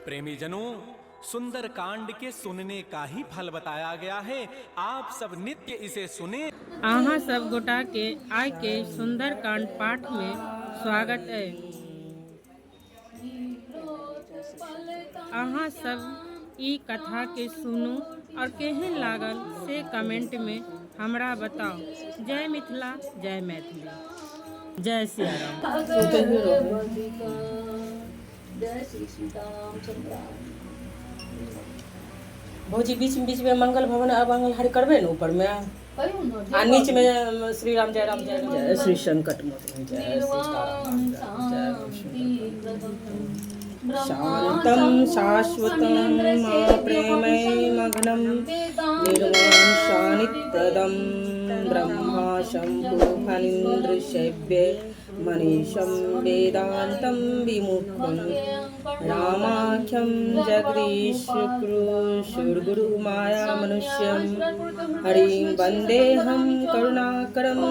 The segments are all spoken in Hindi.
प्रेमी जनों, सुंदर कांड के सुनने का ही फल बताया गया है। आप सब नित्य इसे सुने। अहाँ सब गोटा के आय के सुंदर कांड पाठ में स्वागत है। अहाँ सब ई कथा के सुनू और केहन लागल से कमेंट में हमरा बताओ। जय मिथिला, जय मैथिली, जय सिया राम। जय श्री सीताराम चंद्र। भौजी बीच में मंगल भवन अमंगल हरि करबे न ऊपर में आ नीच में श्री राम जय राम जय जय श्री संकट मोचन जय सीताराम शांतम शाश्वतं प्रेमै मग्नं निर्वाण शानित्यदं ब्रह्मा शंभु फणीन्द्रशैव्ये मनीषं वेदान्तं विमुक्तं रामाख्यं जगदीश गुरु माया मनुष्यं हरिं वन्देऽहं करुणाकरं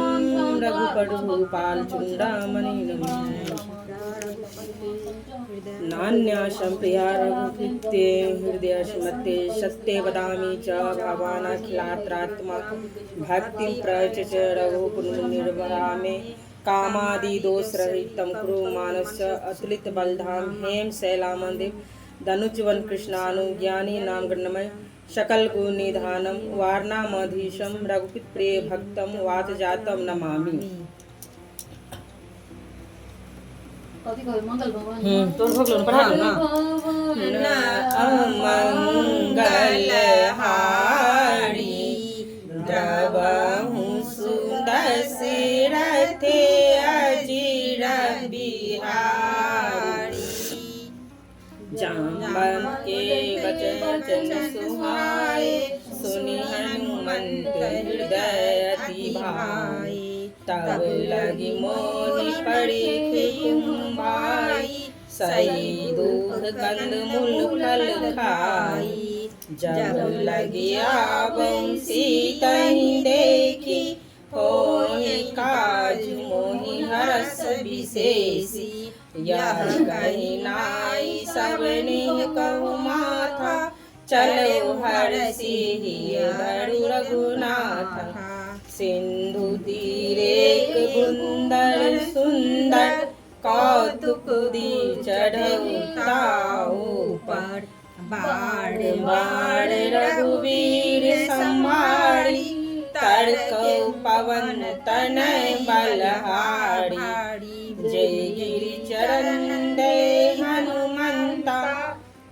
रघुपटभूपालचूडामणिं नान्याशं प्रिया रघुकृत्ये हृदयस्मते सत्ये वदामि च भवानखिलात्रात्मा भक्तिं प्रयच्छ रघुपुरनिर्वरामे कामादिदोषरहितं कुरु मानस्य अतुलित बलधाम हेम शैलामंदे धनुजवन कृष्णानुज्ञानी नाम गणमय सकल गुण निधानम वारणामधीशम रघुपति प्रिय भक्तम वात जातम नमामि। मंगल भवन तोर भगवान पढ़ा ना अमंगल हारी द्रवहु सुदशरथे अजीर बिहारी जाम्बन के वचन सुहाए सुनि हनुमंत हृदय अति भाई तब लगी मोहि परीख कुंभाई सही दूध कंद मूल फल खाई जब लगी आवं सीतहि देखी होहि काज मोहि हरस विशेषी यह कही नाई सबने कहु माथा चलो हरसि हरु रघुनाथ सिंधु तीरेक बुंदर सुंदर कौतुक दी चढ़ऊ ताऊ पर बाढ़ बाढ़ रघुवीर संभारी तड़कऊ पवन तनय बलहारी जय गिरि चरण दे हनुमंता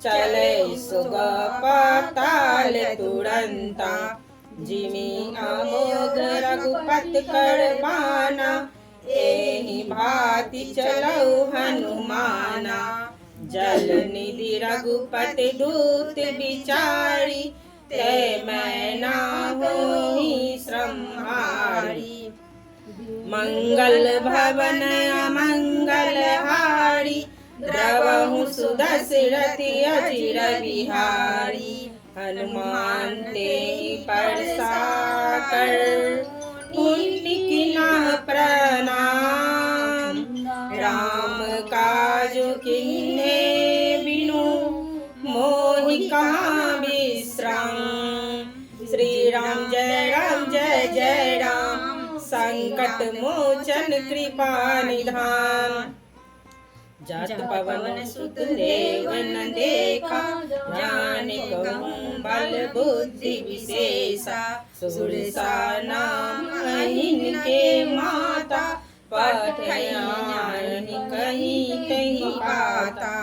चले सुग पाताल तुरंता जिमि अमोघ रघुपत कर बाना एहि भांति चलऊ हनुमाना जल निधि रघुपति दूत बिचारी ते मैं ना होहि श्रमहारी मंगल भवन अमंगल हारी द्रवहु सुदशरथि अजिर बिहारी हनुमान तेहि परसा कर पुण्य किना प्रणाम राम काज किन्हे बिनु मोहि कहाँ विश्राम श्री राम जय जय राम संकट मोचन कृपा निधान जात पवन सुत देवन देखा ज्ञान कहूँ बल बुद्धि विशेषा सुरसा नाम अहिन के माता पठयान कहीं तही पाता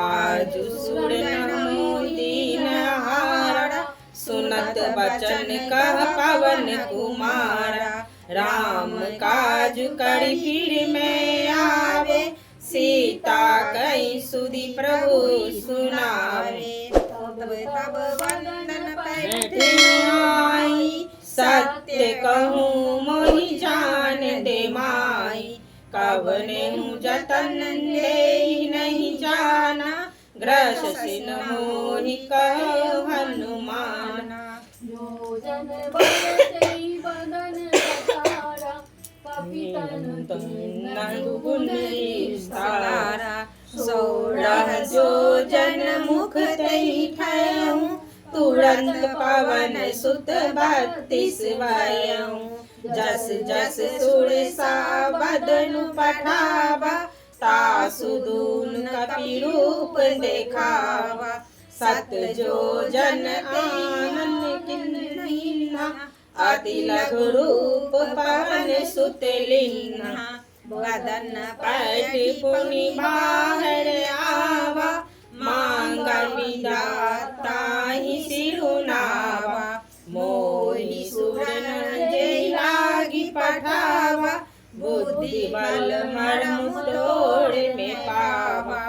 आज सुर नमो दीन हारा सुनत बचन कह पवन कुमारा राम काज कर फिर में आवे सीता कई सुधि प्रभु सुनावे तब वंदन बैठे आई सत्य कहूँ मोहि जान दे माई कवने हूँ जतन ले नहीं जाना ग्रस सिन मोहि कहो हनुमाना जो जन बदन बदन कपितन गुण विस्तारा 16 जो जन मुख तई ठयऊं तुरंत पवन सुत 32 भयऊं जस जस सुरसा बदनु पठावा तासु दून कपि रूप देखावा 7 जो जन आनंद किन्ना अति लघु रूप पवन सुत लीन्हा वदन पैठ पुनि बाहर आवा मांगल विदाता ही सिरुनावा मोहि सुरन जय लागी पठावा बुद्धि बल मर्म तोड़ में पावा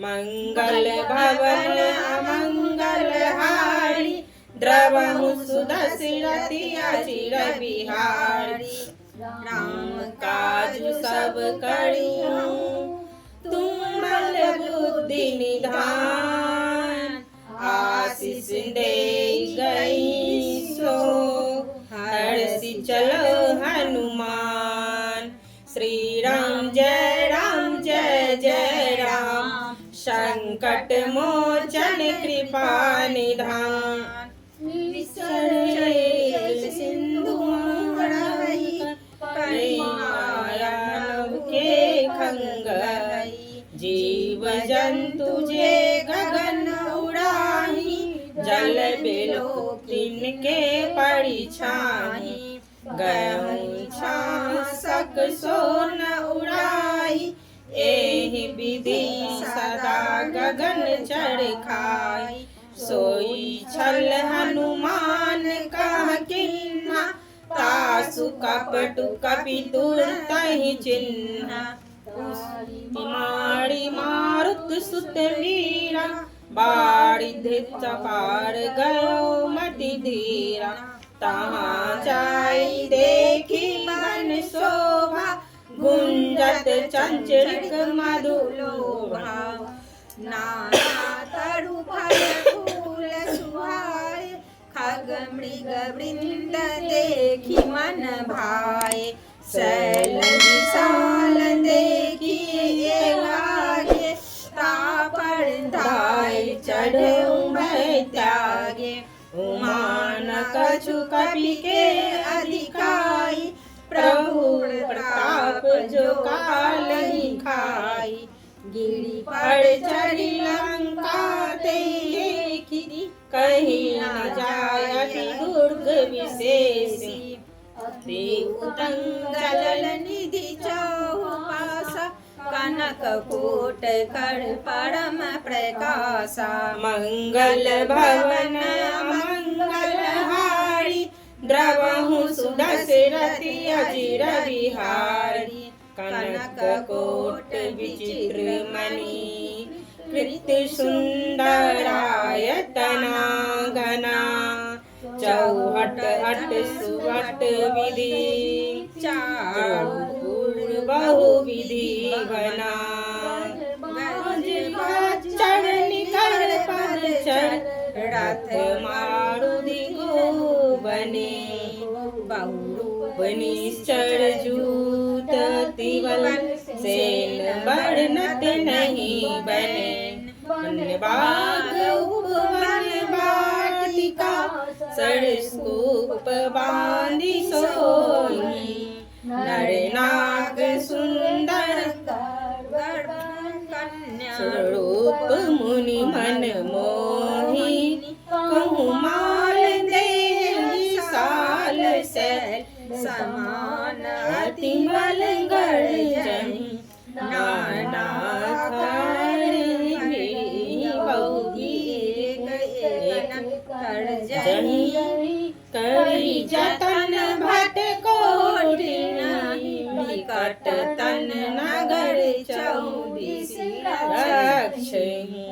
मंगल भवन अमंगल हारी द्रवहु सुदशरथि अचिर बिहारी राम काजु सब करियूं तुम बल बुद्धि निधान आशीष दे गई सो हर्षि चलो हनुमान श्री राम जय जय राम संकट मोचन कृपा निधान सिंधु के खंगई जीव जंतु जे गगन उड़ाही जल बिलो तिनके परिछाही गहूं छासक सोन उड़ाई एहि विधि सदा गगन चढ़ खाई सोई छल हनुमान कह किन्हा तासु कपटु कपि तुरतहि चिन्हा मारी मारुत सुत वीरा बाड़ी धृत पार गयो मति धीरा तहाँ जाई देखी मन शोभा गुंजत चंचरिक मधुलोभा नाना तरु फल फूल सुहाए खग मृग वृंद देखी मन भाए शैल विशाल देखी लागे तापर धाय चढ़े भय त्यागे उमान कछु कपि के अधिकाई प्रभु प्रताप जो काल ही खाई गिरी पर चढ़ी लंका देखी कहीं न जाय दुर्ग विशेषी अति उतंग जल निधि चौपास कनक कोट कर परम प्रकाशा मंगल भवन मंगल हारी द्रवहु सुदशरथि अचिर बिहारी कनक कोट विचित्र मणि कृत सुंदरायतना घना चौहट हट सुवट विधि चारुपुर बहु विधि बना चढ़ निकर पद चढ़ रथ मारुति को बने बहुरूप निश्चर जूत तिवल सेन बढ़नत नहीं बने वन बाग उपवन वाटिका सरस्कूप बांधी सोई नर नाग सुंदर स्वरूप मुनि मन मोही कहूँ माल दे विशाल सैल समान अति बल गर्जन नाना करी जतन भट कोटिन निकट तन नगर चौबीस रक्षहि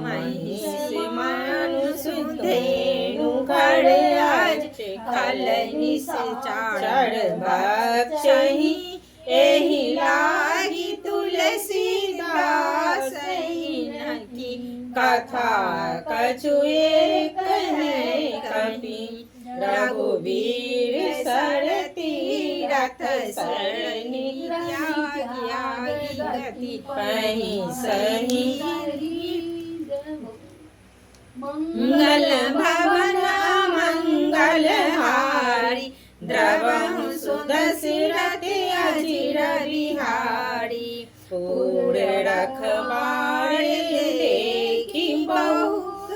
महिषि मानुष धेनु खड़ आज खल निश्चर भक्षहि एहि लागी तुलसीदास की कथा कछु एक है कपि रघुवीर सर तीरथ सरनि त्यागी गति पहि सही मंगल भवन मंगल हारी द्रवहु सुदशरथि अजिर बिहारी पूरे रखवारे देखी बहुत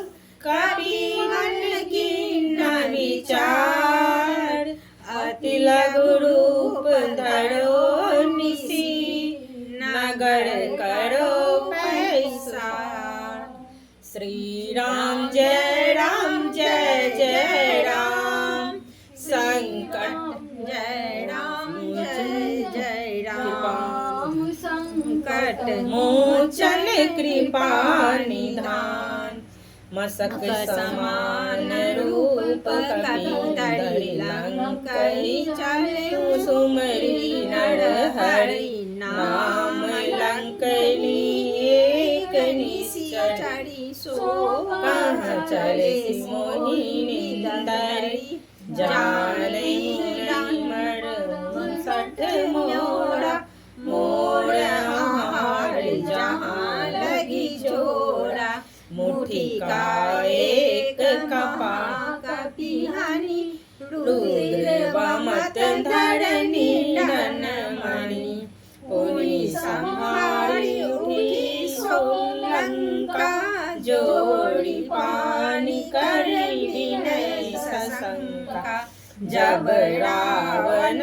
कवि मन की न विचार अति लघु रूप धरो निसी नगर करो पैसार। श्री राम जय जय राम संकट जय राम जय राम संकट मोचन कृपा निधान मसक समान रूप कपि लंकई चले सुमरी नर हरि नाम लंकनी एक निश्चर सो कहाँ चले मोहिनी दंदरी जाने मर सठ मोरा मोर हार जहाँ लगी जोरा मुठी का एक कपा कपिहानी रुद्र वमत धरनी ननमणि पुनि संहारी उठी सोलंका जोड़ी पानी करी विनय सशंका जब रावण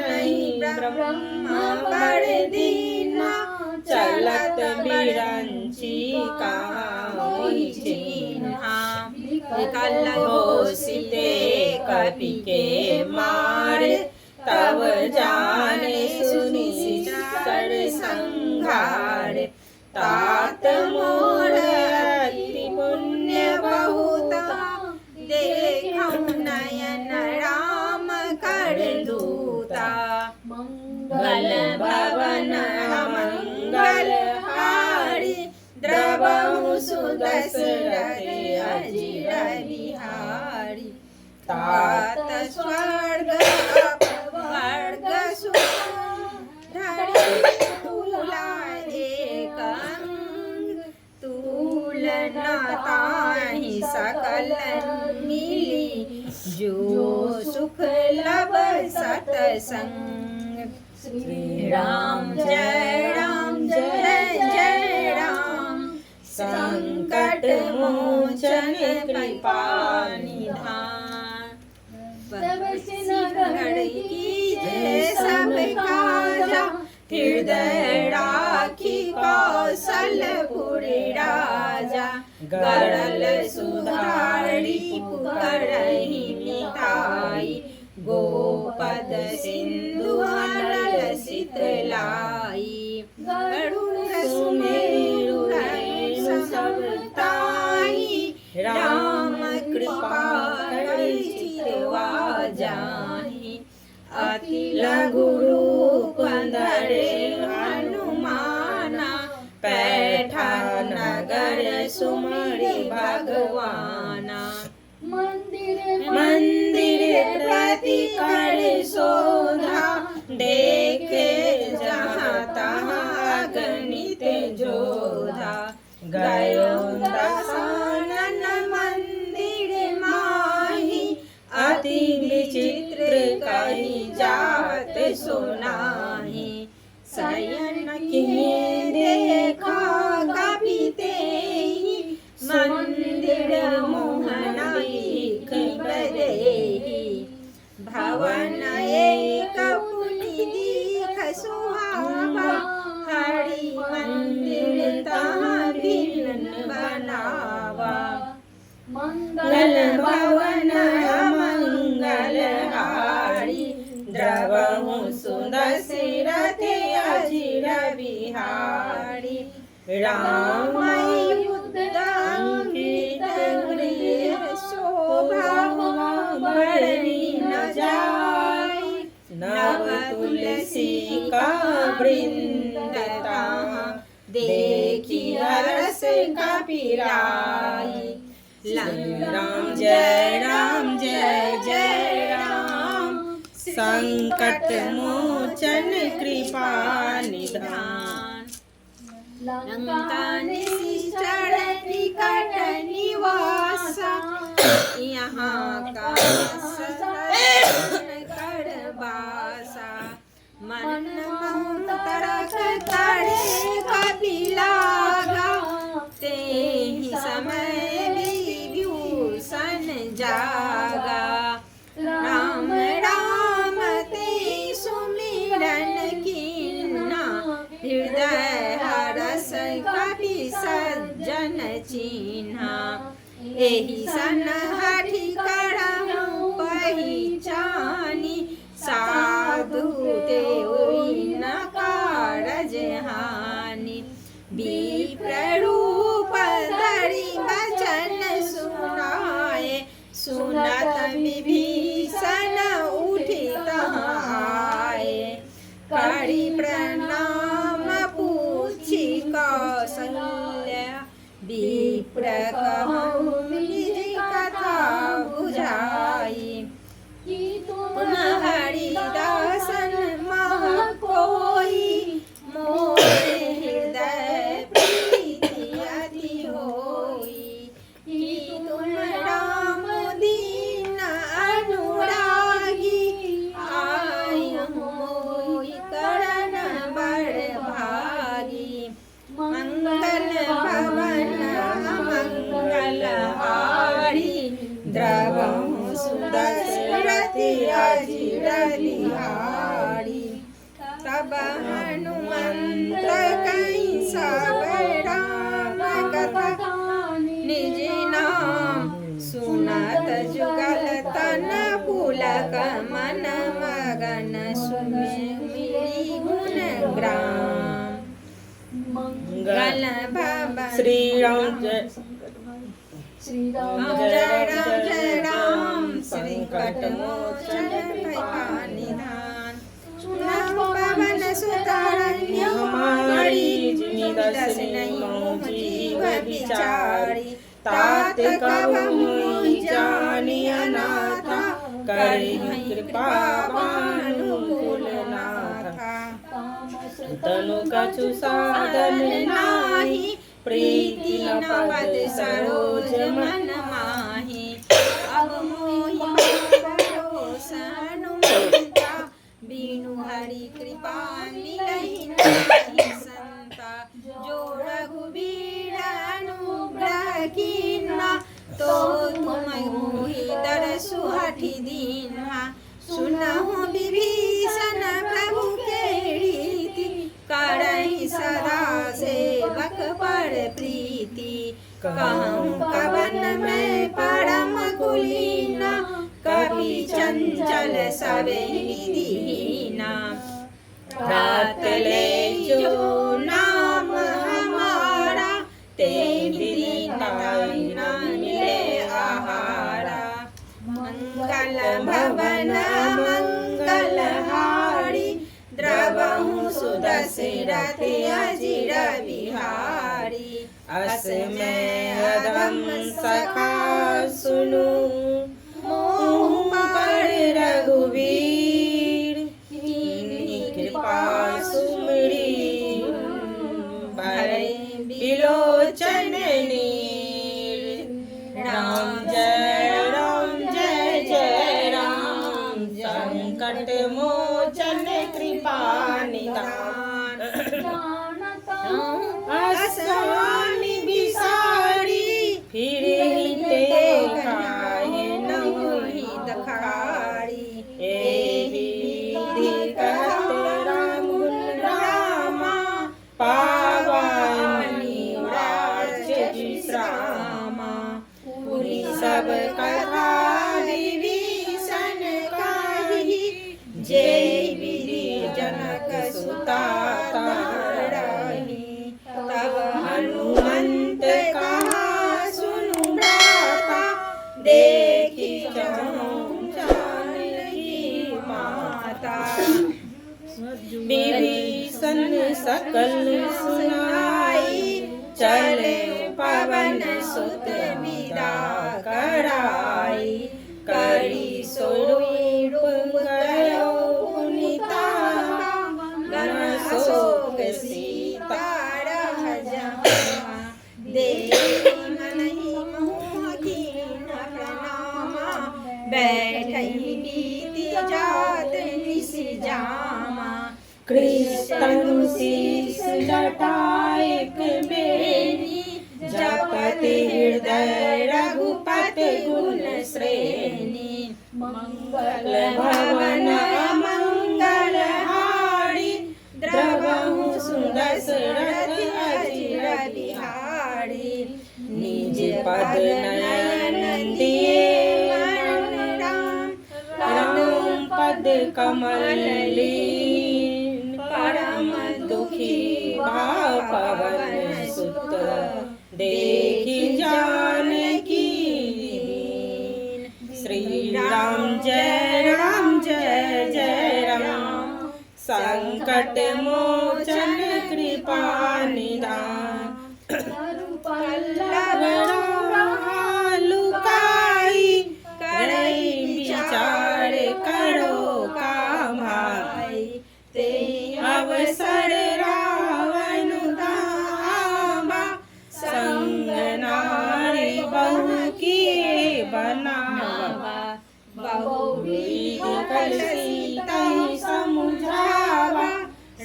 ब्रह्म बड़ दीना चलत बिरंची काई चिन्हा कल घोषिते कपि के मार तब जाने सुनि कर संघार तात मोर अति पुण्य बहुता देखौ नयन राम कर दूता मंगल भवन मंगल हारी द्रवहु सुदशरथि अजिर बिहारी तात स्वर्ग अपवर्ग सुख धरि तुला एक अंग तुलना ताहि सकल मिली जो सुख लब सतसंग। श्री राम जय जय राम संकट मोचन कृपा निधान की जय सब काजा हृदय राखी कौशलपुरी राजा गरल सुधारी पुकरहि मिताई गोपद सिंधु हरल शीतलाई गरुड़ सुमेरु रैनु सब ताई राम कृपा करि चितवा जाहि अति लघु रूप धरे हनुमाना पैठा नगर सुमरि भगवाना मंदिर प्रति कर शोधा देखे जहाँ तहाँ अगणित जोधा गयो दशानन मंदिर माही अति विचित्र कही जात सुनाही शयन किए देखा कपि तेहि मंदिर मोहना दिख बदेहि भवन एक पुनि दीख सुहावा हरि मंदिर तहाँ दिन बनावा मंगल भवन मंगल हारी द्रवहु सुदशरथि अजिर बिहारी राम युद्धांकित गृह शोभा बरनी न जाय नव तुलसी का वृंदता देखी हरस कपिराई राम जय जय राम संकट मोचन कृपा निधान लंका निश्चर निकट निवास यहाँ का कर बासा मन तरक करे कपिलागा ते ही समय विभूषण जागा राम राम ते सुमिरन कीन्हा हृदय हरस कपि सज्जन चिन्हा एहि सन हठि करहु पहिचानी साधु ते न कारज हानि विप्र रूप धरि वचन सुनाए सुनत विभीषण उठित आए करि प्रणाम पूछि कौसल्या विप्र कहु निज कथा बुझाई तुम हरिदासन मह कोई मोरे हृदय प्रीति अति होई कि तुम राम दीन अनुरागी आय मोहि करण बड़ भागी मंगल भवन मंगल हारी द्रवहु सुदशरथ अजिर बिहारी तब हनुमंत कहीं सब राम कथा निज नाम सुनत जुगल तन पुलक मन मगन सुमिरि गुण ग्राम मंगल भवन श्री राम जय जय राम संकट मोचन भय निधान सुनत पवन सुतारण्य हमारी दस नहीं जीव विचारी तात कब मोहि जानी अनाथा करि कृपा भानुकुल नाथा तनु कछु साधन नाही प्रीति न पद सरोज मन माही अब मोहि भरोसा हनुमंता बीनु हरि कृपा मिलहि नहीं संता जो रघुवीर अनुग्रह कीन्हा तो तुम मोहि दरसु हठि दीन्हा सुनहु विभीषण प्रभु के रीति करहि सदा सेवक पर प्रीति कहूँ कवन में परम कुलीना कपि चंचल सबे दीना रात ले जो नाम हमारा ते दिन न मिले आहारा मंगल भवन मंगल हारी द्रवहु सुदशरथ अजिर बिहारी अस में अधम सखा सुनु मोह पर रघुवीर कीन्ही कृपा सुमिरी भय बिलोचन नीर राम जय राम संकट मोचन कृपा निधान आसानी बिसारी फिर ही काहे न मोहि दखारी एहि विधि कहते राम गुण रामा पावनी राज्य विश्रामा पुनि सब कथा विभीषण काही जय विधि जनक सुता तारही तब हनुमंत कहा सुनु भ्राता देखी जाऊं जानकी माता विभीषण सकल सुनाई चले पवन सुत विदा कराई करी स्वरूप गयो पुनिता गण शोक सीता रह तनु शीस जटाएक बेनी जपति हृदय रघुपति गुण श्रेणी मंगल भवन मंगल हारी द्रवहु सुदशरथ अजिर बिहारी निज पद नयन दिए राम पद कमल लीन परम दुखी भाव पवन सुत देखी जानकी दीन। श्री राम जय जय राम संकट मोचन कृपा निधान पल्लव लुकाई करई विचार करो कामाई ते अवसर रावण दावा संग नारी बहु किए बनावा बहुविध कलसी तहि समुझावा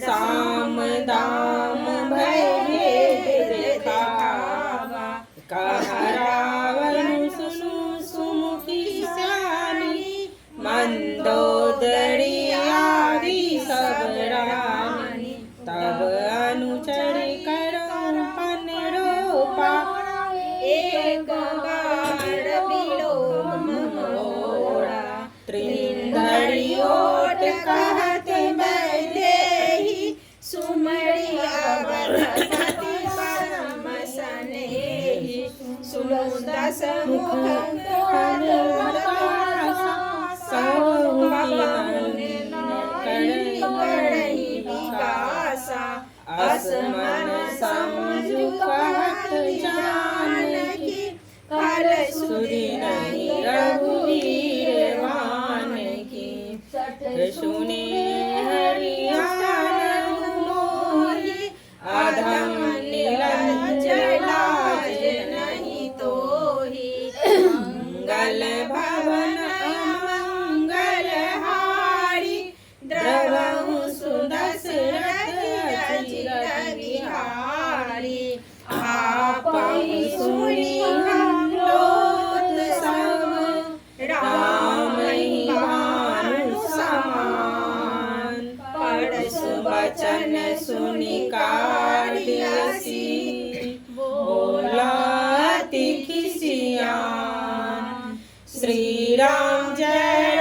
साम दाम भय भेद देखावा कहा रावण सुनु सुमुखी श्यामी मंदोदरी आदि सब रानी तब अनुचर करो पन रोपा एक बार विलोम मोरा त्रिंधरी ओट कहत वैदेही सुमरि अवधपति परम स्नेही सुनो दस मुख करहि विकासा असमन समझु कहत जानकी फल सुरी नहीं रघुवीर मान की सुने हरियाणा मोहि अधम निरंज लाज नहीं तोहि मंगल भवन अमंगल हारी द्रवहु सुदशरथ अजिर बिहारी आपहि सुनि हम लोक सब राम ही भानु समान परसु वचन सुनि कार्य बोला अति खिसियान। श्री राम जय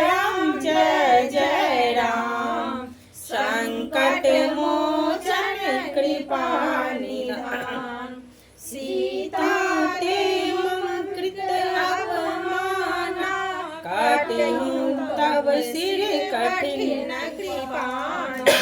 राम संकट मोचन कृपा निधान सीता ते मम कृत अपमाना काटहु तब सिर कठिन कृपाणा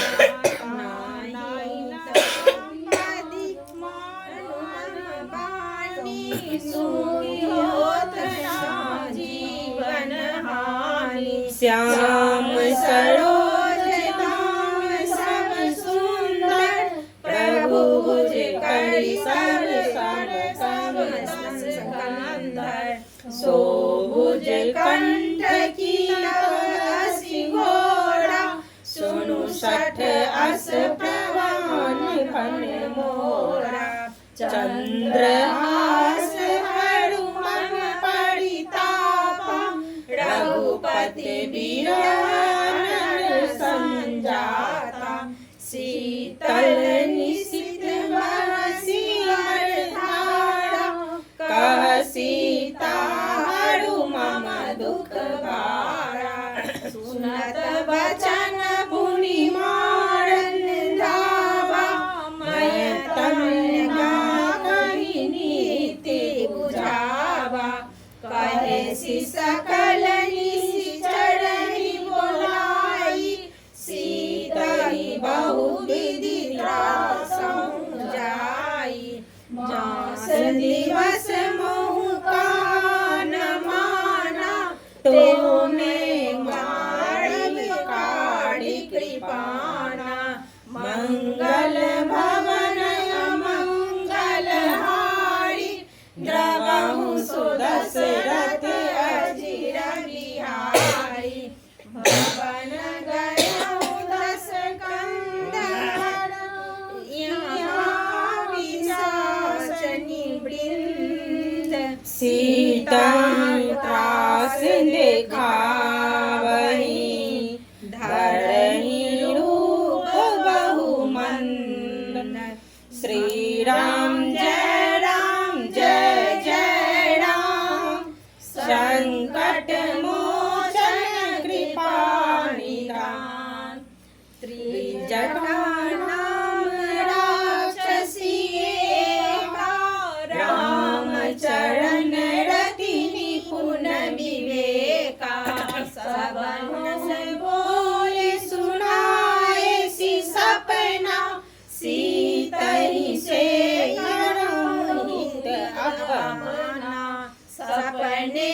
जीवन हानि श्याम सरोज दाम सब सुंदर प्रभु भुज करि सर सिकंदर सो भुज कंठ की असी घोड़ा सुनु सठ अस प्रवान फन मोरा चंद्रहास हनुमान परितापा रघुपति बीरानन संजाता शीतल निशित बरसी धारा कह सीता हरु मम दुख भारा सुनत बचन पुनि मारन धावा मैं तमन्ना कहि नीति बुझावा कहे सि सकल निश्चरहि बोलाई सीता ही बहु विधि समझाई जास दिवस मोहु कान माना तो में काढ़ी कृपाना मंगल भवन मंगल हारी द्रवहु सुदशरथ अजिर बिहारी भवन गयउ दस कंद सीतम त्रास देखावही धरहि रूप बहुमंद। श्री राम जय जय राम संकट मोचन कृपा निधान। त्रिजटा नाम राक्षसी एका राम चरण रति निपुण विवेका। सबन से बोले सुनाए सी सपना सीतहि से हित अपना। सपने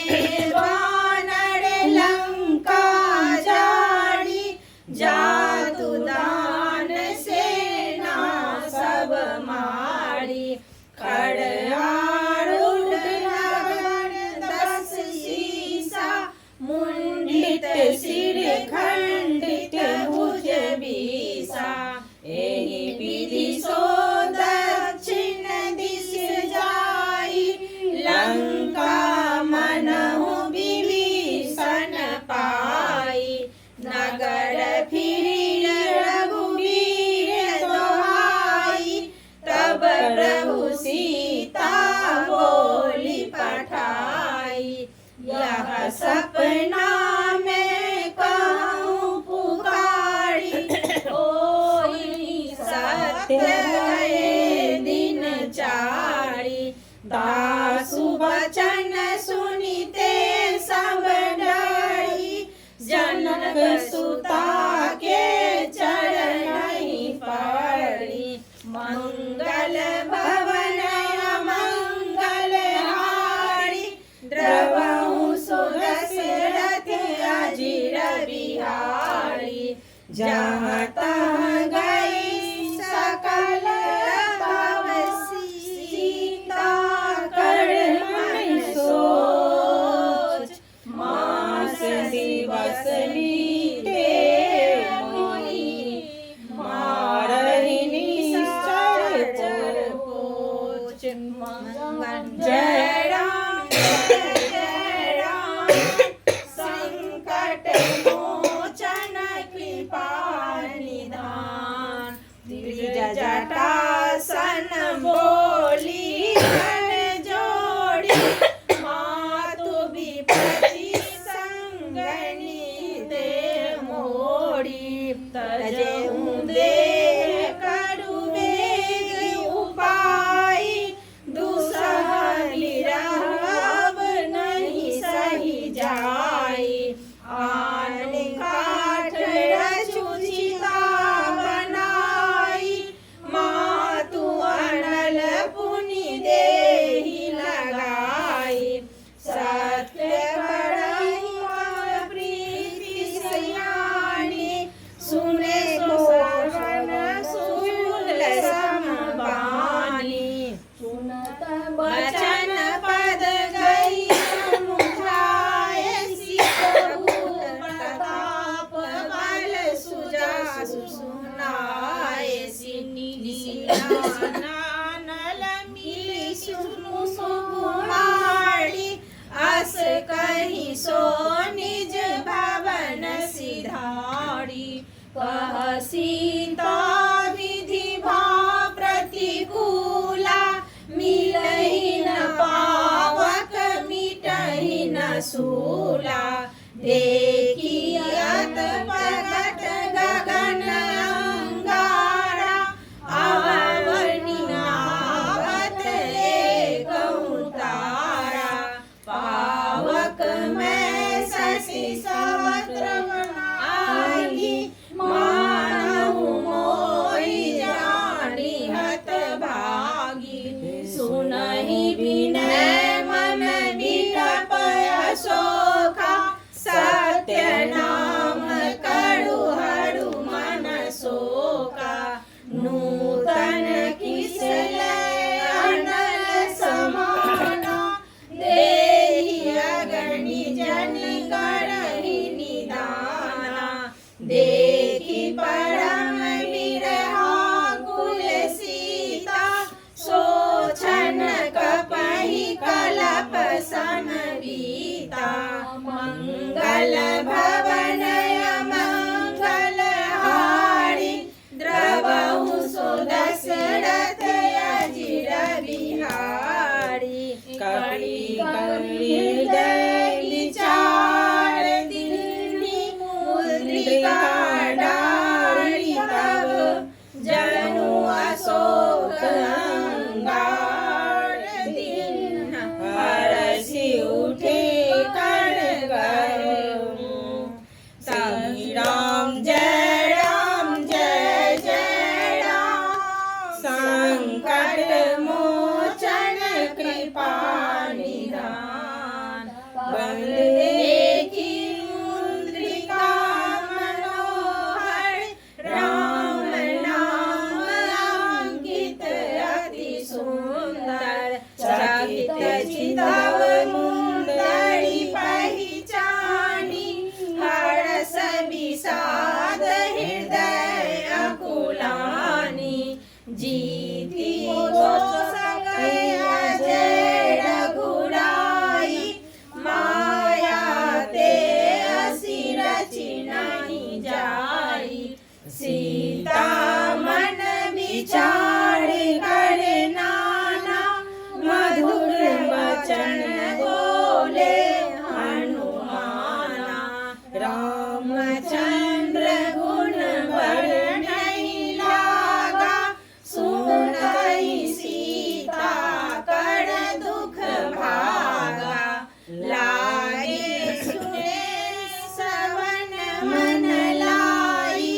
वानर लंका जाड़ी जादू दान सेना सब मारी। खड़आरूढ़ नगर 10 शीसा मुंडित सिर खंडित भुज बीसा। एहि विधि सो दक्षिण दिश जाई लंका मनहु विभीषण पाई। नगर फिर रघुवीर दोहाई तब प्रभु सीता बोली पठाई। यह सपना में कहूँ पुकारी होई सत्य गए दिन चारी। दासु वचन सुनिते सब डरी जनक सुता के चरणहि पड़ी। मंगल भवन अमंगल हारी द्रवहु सुदशरथ अजिर बिहारी। जहाँ तहाँ गई सकल तव सीता कर मन सोच। मास दिवस बीते मोहि मारहि निश्चर पोच। जय राम संकट मोचन कृपा निधान। जटासन बोली कर जोड़ी मातु विपत्ति संगनी दे मोड़ी। तजेहु देह करु वेग उपाय दुसह निरहब नहीं सही जाई। आन काठ रचुचिता बनाई मातु अनल पुनि देहि लगाई। सत्य करहि प्रीति सयानी सुने सोषण शूल समबानी। सुनत वचन पद गई समुझाए सिकहु प्रताप बल सुजासु सुनाए। नानल मिली सुनु सुकुमारी अस कहि सो निज भवन सिधारी। कह सीता विधि भाव प्रतिकूला मिलहि न पावक मिटहि न सूला। देखी अत प्रगट गगन अंगारा आवनि नावत एकहु तारा। पावक में शशि सवत्र आई मानहु मोहि जानी हत भागी। सुनहि विनय मन बिटप अशोका सत्य कल भवन मंगलहारी द्रवहु सुदशरथ अजिर बिहारी कड़ी कड़ी हृदय विचार दीनी मुद्रिका डारी तब जनु अशोक अंगार दीन हरषि उठे कर श्री राम जय जय राम संकट मोचन कृपा निधान वंदे की मुद्रिका मनोहर राम नाम अंकित अति सुंदर चकित चितव मुंदरी पहचानी हर्ष विषाद हृदय अकुलानी जीती अजय रघुराई माया ते असि रचि जाई सीता मन विचार कर नाना मधुर वचन बोले हनुमाना रामचंद्र गुण वर्णहि लागा सुनहि सीता कर दुख भागा लागे सुने सवन मन लाई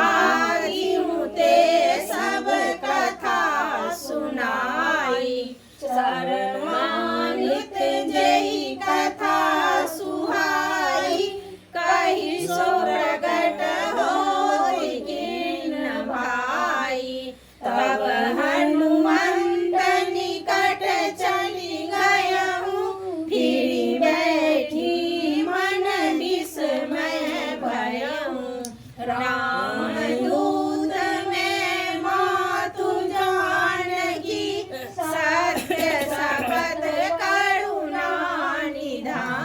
आगिहु ते सब कथा सुनाई सर्वान्वित जय कथा सुहाई कहि सो प्रगट होई कीन भाई तब हनुमंत निकट चली गयहु फिर बैठी मन विस्मय भयहु राम दूत में मातु जानकी सत्य शपथ करुणा निधान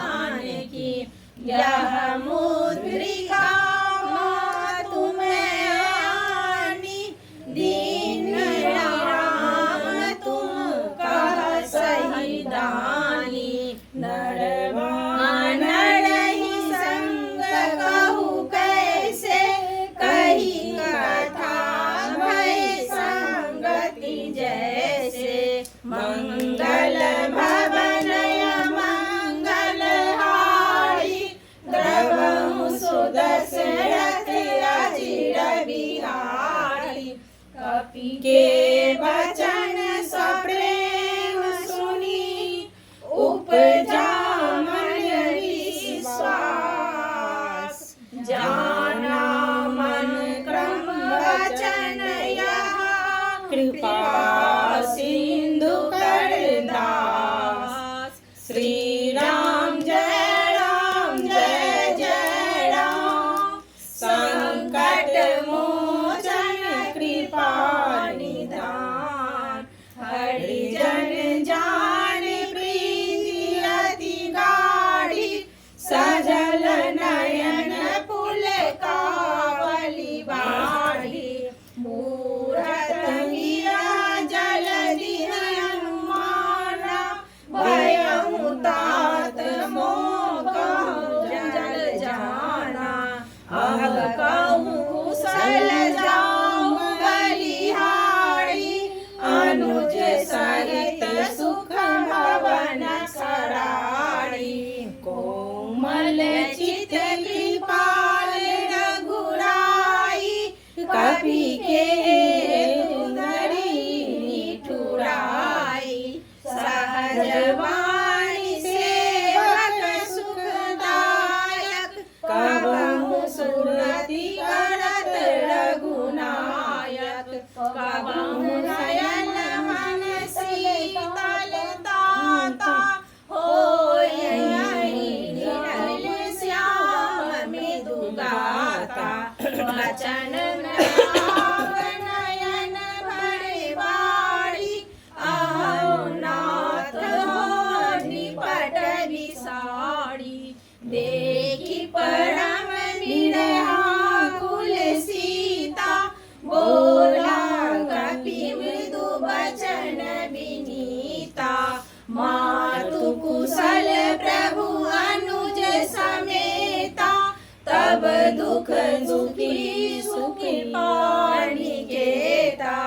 दुख दुखी सुखी पानी केता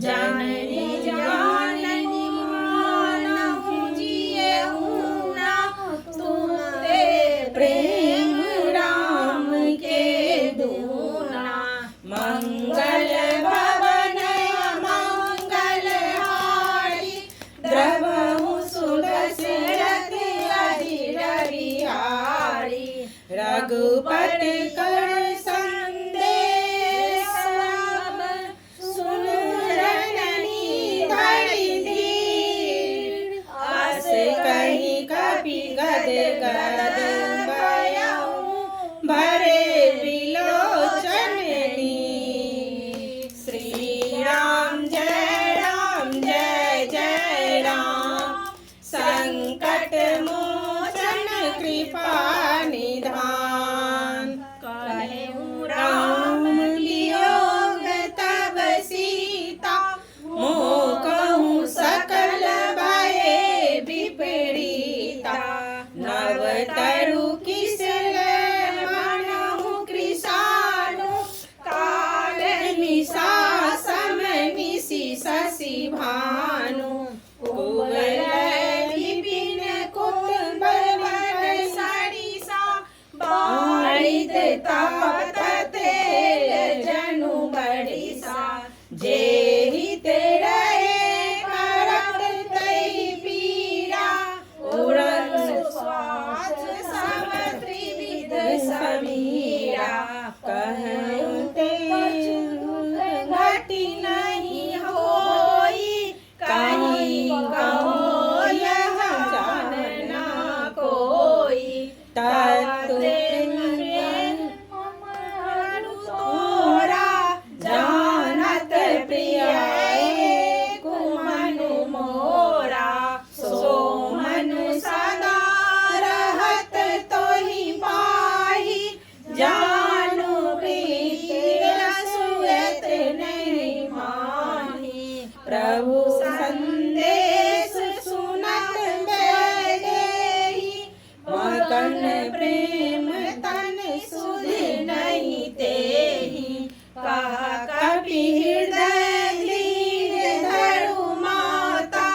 जननी जाननी मानहु जियहु ना तुमरे प्रेम राम के दूना मंगल भवन मंगल हारी द्रवहु सुदशरथ अधीर बिहारी रघुपति कर संदेश सब सुन जननी धरि धीर आस कहि कपि गद गद भयउ भरे विलोचन नीर। श्री राम जय जय राम संकट मोचन कृपा निधान कहेउ राम वियोग तब सीता मोह कहूँ सकल भये विपरीता नव तरु किसल मनहु कृषाणु काल निशा सम निशि शशि भानु कुवल विपिन कुंभल सरिसा बारिद ताप तेल जनु बरिसा जेहि ते रहे करत तहि पीरा उड़न श्वास सब त्रिविध समीरा कहूँ ते घटी नहीं होई कहीं कहो यह जानना कोई तोरा जानत प्रिय कुमनु मोरा सो मनु सदा रहत तोहि पाहि जानु प्रीति रसुएत नहीं माही प्रभु संदेश सुनत बैदेहि मगन प्रेम तन सुध नहीं तेहि कहा कपि हृदय लीन धरु माता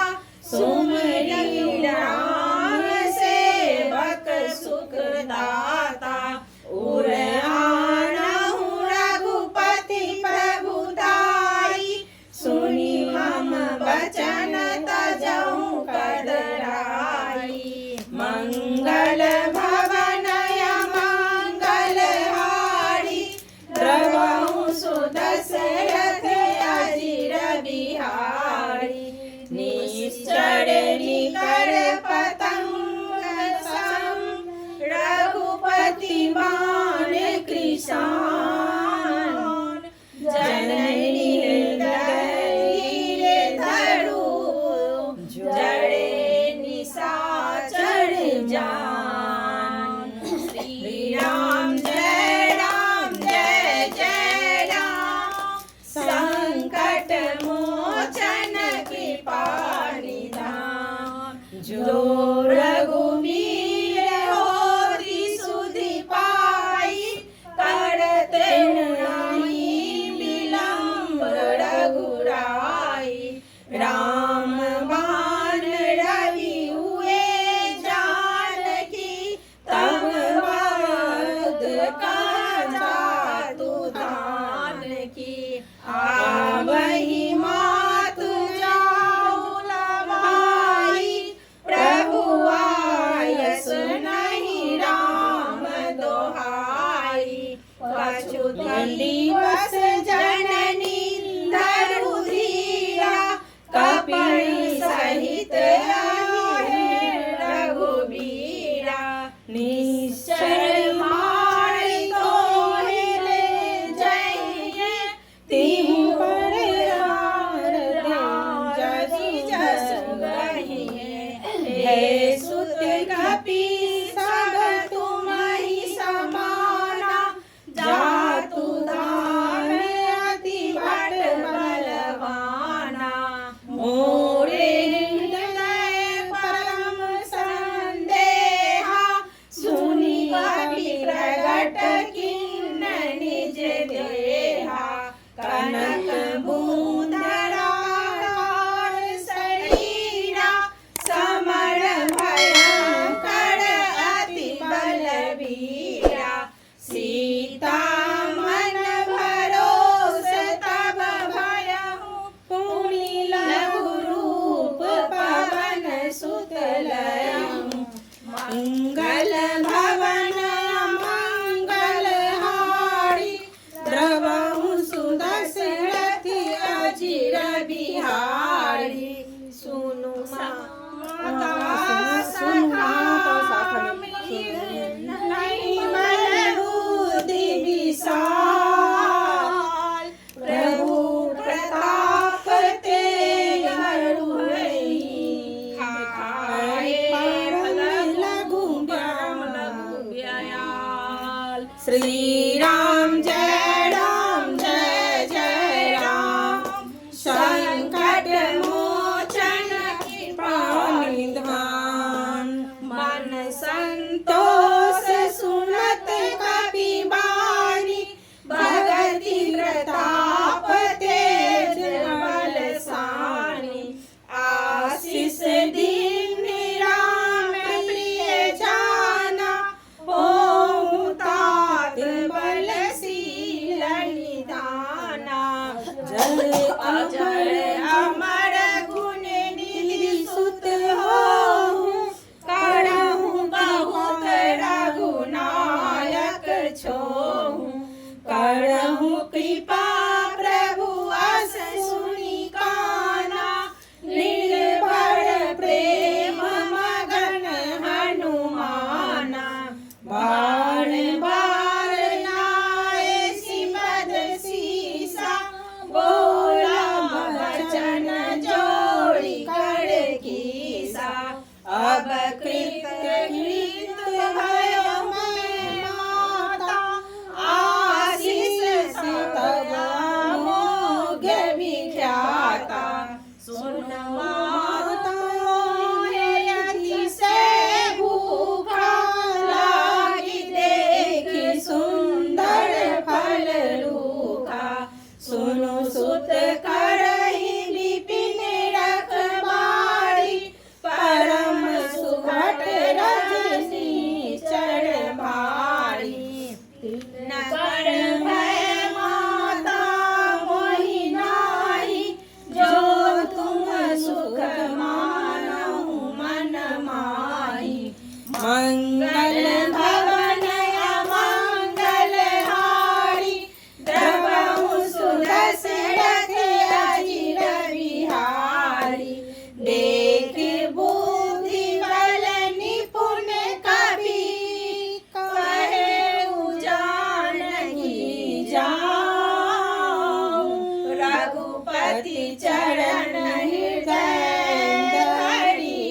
सुमरि राम सेवक सुख दाता उर आणहु रघुपति प्रभुताई सुनि मम वचन तजहु कदराई मंगल भवन मंगल हारी द्रवहु सुदशरथ अधीर बिहारी निश्चर निकर पतंग सम रघुपति बाण कृशान जननी हृदय धरु जड़े निशाचर जान। श्री राम जय जय राम संकट मोचन कृपा निधान जो रघुवीर होति सुधि पाई करते नहीं विलंब रघुराई राम बाण रवि हुए जानकी तब वध काजा तू दान की आवहि मातु जाऊ लवाई प्रभु आयस नहीं राम दोहाई कछु दिवस जननी धरु धीरा कपि सहित आए रघुबीरा निश्चय मारि तोहि ले जाइए तिहु पर हार जसि जस गहिए हे सुत कपि सब तुम्हि समाना जातु दान अति भट बलवाना मोरे हृदय परम संदेहा सुनि कपि प्रगट किन श्री राम जय राम जय जय राम। संकट मोचन कृपा निधान। मन संतोष सुनत कपि बानी। भगति प्रताप तेज बल सानी। आशीष दीन राम प्रिय जाना। हो तात बलशील निधाना। जल अजर अमर गुण निधि सुत हो। करहु बहुत रघुनायक छोहु। करहु कृपा प्रभु अस सुनि काना। निर्भर प्रेम मगन हनुमाना। बार बार नाए सिमद सीसा। बोला वचन जोड़ी कर कीसा। अब कृत भयो मैं माता। आशीष तब मोघ विख्याता। सुन माता मोहे अतिशय भूखा। लागी देखि सुंदर फल रूखा। सुनु सुत करहि विपिन रखवारी। परम सुभट रजनी चढ़ भारी। न कर भय माता मोहि नाहि। जो तुम सुख मानहु मन माहि। मंगल भवन अमंगल हारी। द्रवहु सुदशरथ अजिर बिहारी। देख बुद्धि बल निपुण कवि। कहे जानकी जाऊं। रघुपति चरण हृदय धरि।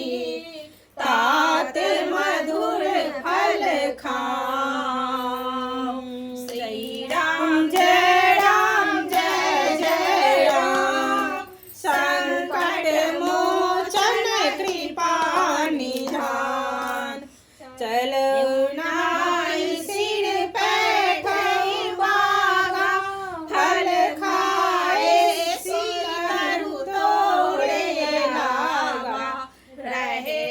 तात मधुर फल खाऊं। श्री राम जय राम जय जय राम। संकट मोचन कृपा निधान। चलो नाई सिर पैठई बागा। फल खाए सिरु तोड़े लागा। रहे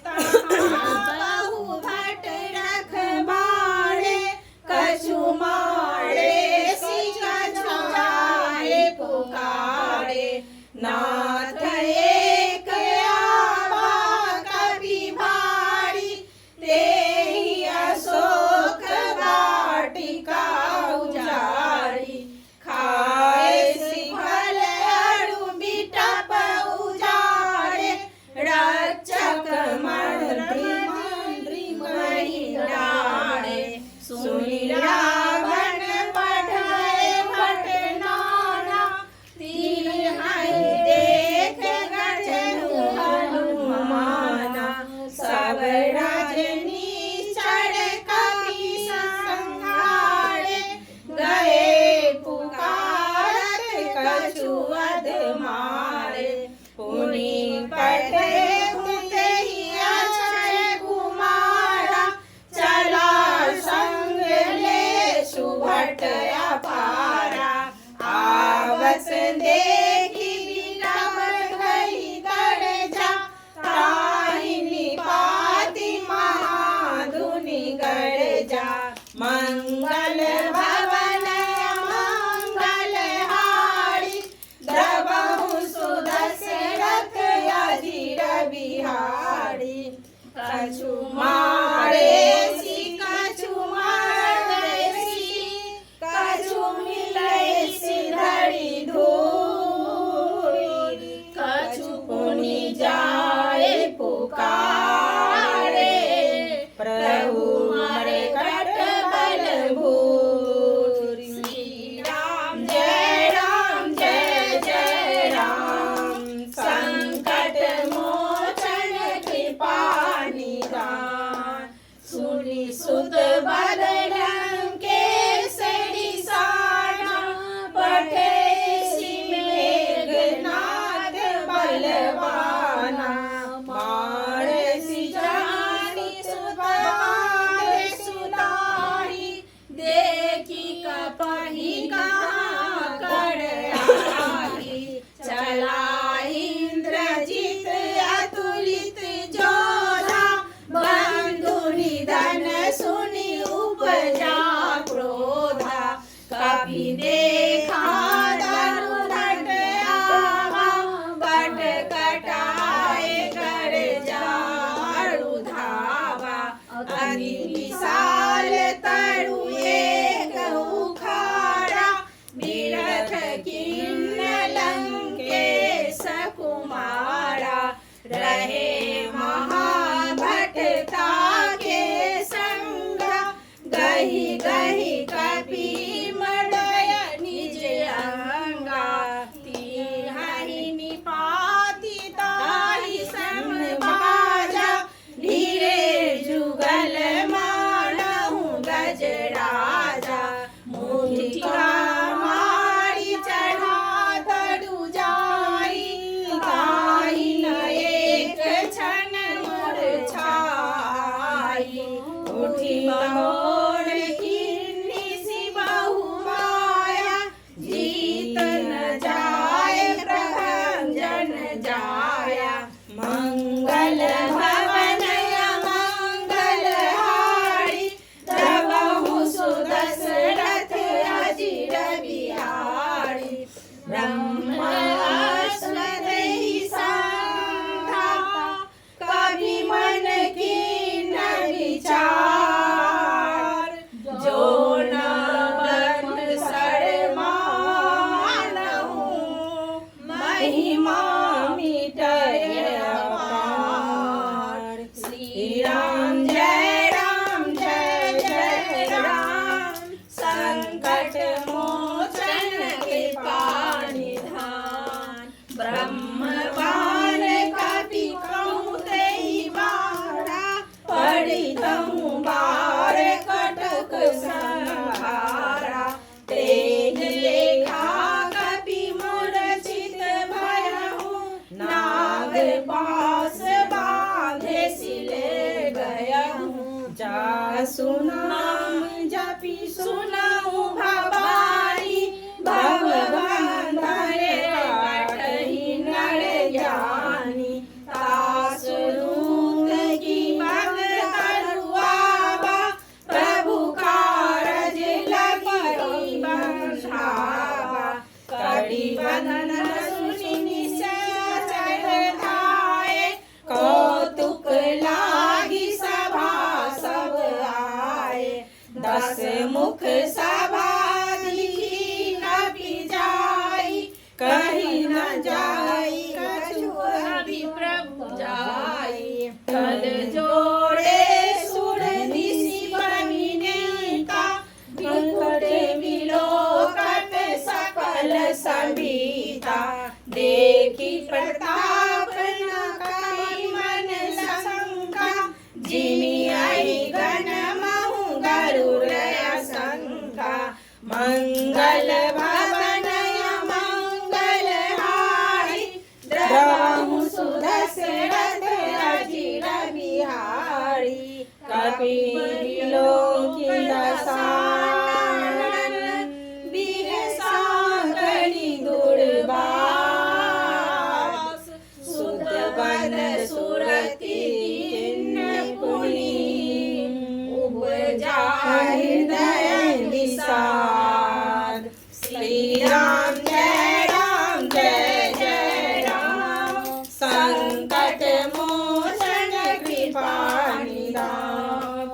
तहाँ बहु भट रखवारे। कछु मारे कछु जाए पुकारे। नाथ एक आवा कवि भारी। तेहि अशोक वाटिका उजारी। खाए सिफल अरु बिटप उजारे। रक्षक मंत्री मणि डारे। सुनि रावण बढ़ाए भट नाना। तिन्हि देख गजनु हनुमाना। सब रजनी चढ़ कपि संहारे। गए पुकारत कछु अध मारे। पुनि पठे तेहि अक्षय कुमारा। चला संग ले सुभट अपारा। आवस देखि विलम भई गरजा। ताहि निपाति महाधुनि गरजा। मंगल भवन मंगल हारी। द्रवहु सुदशरथ अजिर बिहारी। कछु मारे कछु मारसी। कछु मिलै सिधरि धूरी। कछु पुनि जाए पुकारे। प्रभु मारे कट बल भूरी। श्री राम जय राम जय जय राम। संकट मोचन कृपा निधान। देखा धनुधट आवा कट कटाए कर जारु धावा अति विशाल तरु एक उखाड़ा बिरथ किन्न लंकेश कुमारा रहे महाभटता के संग गही गही कपि मड़य निज अंगा तिहाई निपाति ताहि समभाजा धीरे जुगल मानहु गजराजा मुठिया मारी चढ़ा तड़ु जाई ताहि न एक क्षण मूर्छाई उठी महोर किन्नी सी बहु माया जीत न जाए प्रभंजन जाया मंगल भवन मंगल हारी द्रवहु सुदशरथ अजिर बिहारी ब्रह्मास्मदेहि संधा कवि मन की न विचार जो न बन सरमानहु महिमा मिटय अपार श्री राम जय राम संकट मोचन कृपा निधान ब्रह्मवान कपि कहूँ तेहि बारा पढ़ितहु बार कटक संहारा तेज लेखा कपि मूर्छित भयहु नाग पास बांधे सिले गयहु जासु नाम जपि सुनहु भवानी भव बंधन काटहि नर ज्ञानी तास दूत की मग तरुआवा प्रभु कारज लगी बंधावा कड़ी बंधन सुनि निश्चय चढ़ धाये कौतुक लागी सभा सब आए दस मुख सभा दिखी न जाई कहीं न जाई कछु अभी प्रभु जाई कल जोड़े सुर निशि बमिनेता बिकुट विलोकन सकल संभीता देखी प्रताप न कहि मन शंका जिमि आई गण महु गरुड़ असंका मंगल भवन मंगल हारी द्रवहु सुदशरथ अजिर बिहारी कपि विलोकिन सानन बिहसागरि दुर्वास सुत बन सुरति किन्न पुनि उपजा हृदय निषाद श्री राम जय राम संकट मोचन कृपा निधान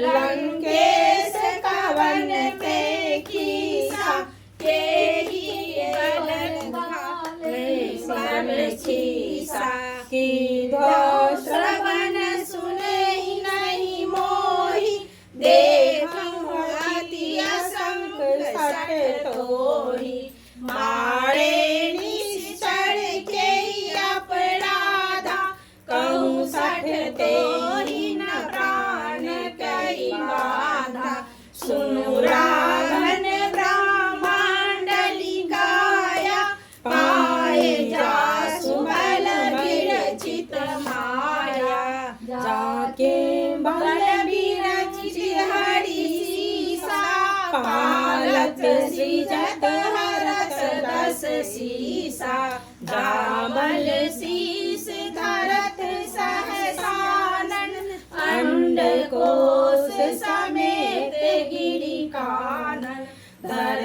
लंकेश कवन पे कीसा केहि सब छीसा की धो श्रवण सुनहि नहीं मोहि देखहु अति असंक सठ तोहि मारे निश्चर के अपराधा कहूँ सठ तोहि न प्राण कहि बाधा सुनु राघन ब्रह्मांडलि गाया पाए जासु बल विरचित माया जाके बल विरचित हरि सीसा पालत सृजत हरत दस सीसा जामल शीस धरत सहसानन अंडकोश समेत गिरि कानन धर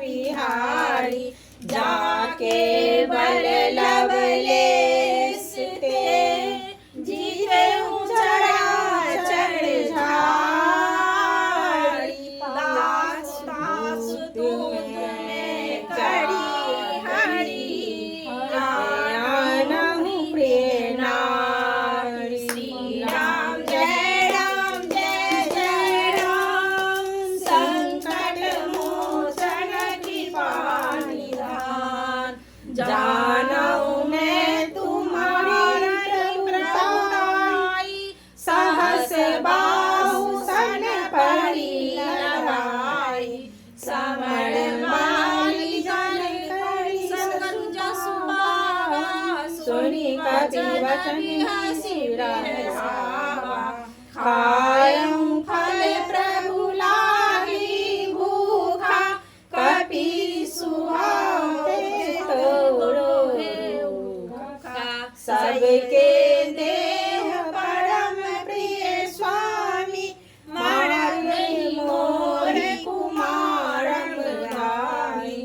बिहारी जाके बल लवलेस ते जीवे चराचर झाड़ी दास दास तुम्हें करी हरि आनहु प्रिय नारी श्री राम जय राम संकट मोचन कृपा निधान जानऊ मैं तुम्हारी प्रताई सहस बाहु सन परी लड़ाई समर माली जन करी सकरु जसु बाबा सुनी कपि वचन हसी रहावा खायं फल प्रभु लागी भूखा कपि सुहाते तोरो सबके देह परम प्रिय स्वामी मरण मोर कुमारम धाई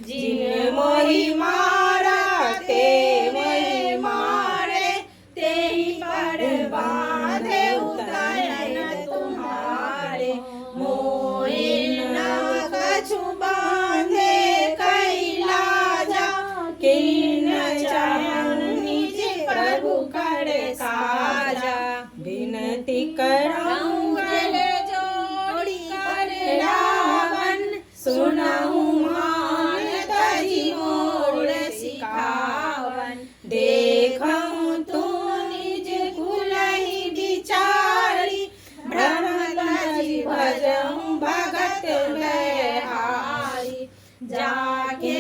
जिन मोहि मारा ते मोहि मारे ते ही पर बांधे उदयन तुम्हारे मोहि न कछु बांधे कैलाजा किन चरण निज प्रभु कर काजा विनती करऊं गल जोड़ी कर रावण सुनऊं मान तजी मोर सिखावन देखऊं तू निज कुलहि बिचारी ब्रह्म तजी भजऊं भगत बहारी जाके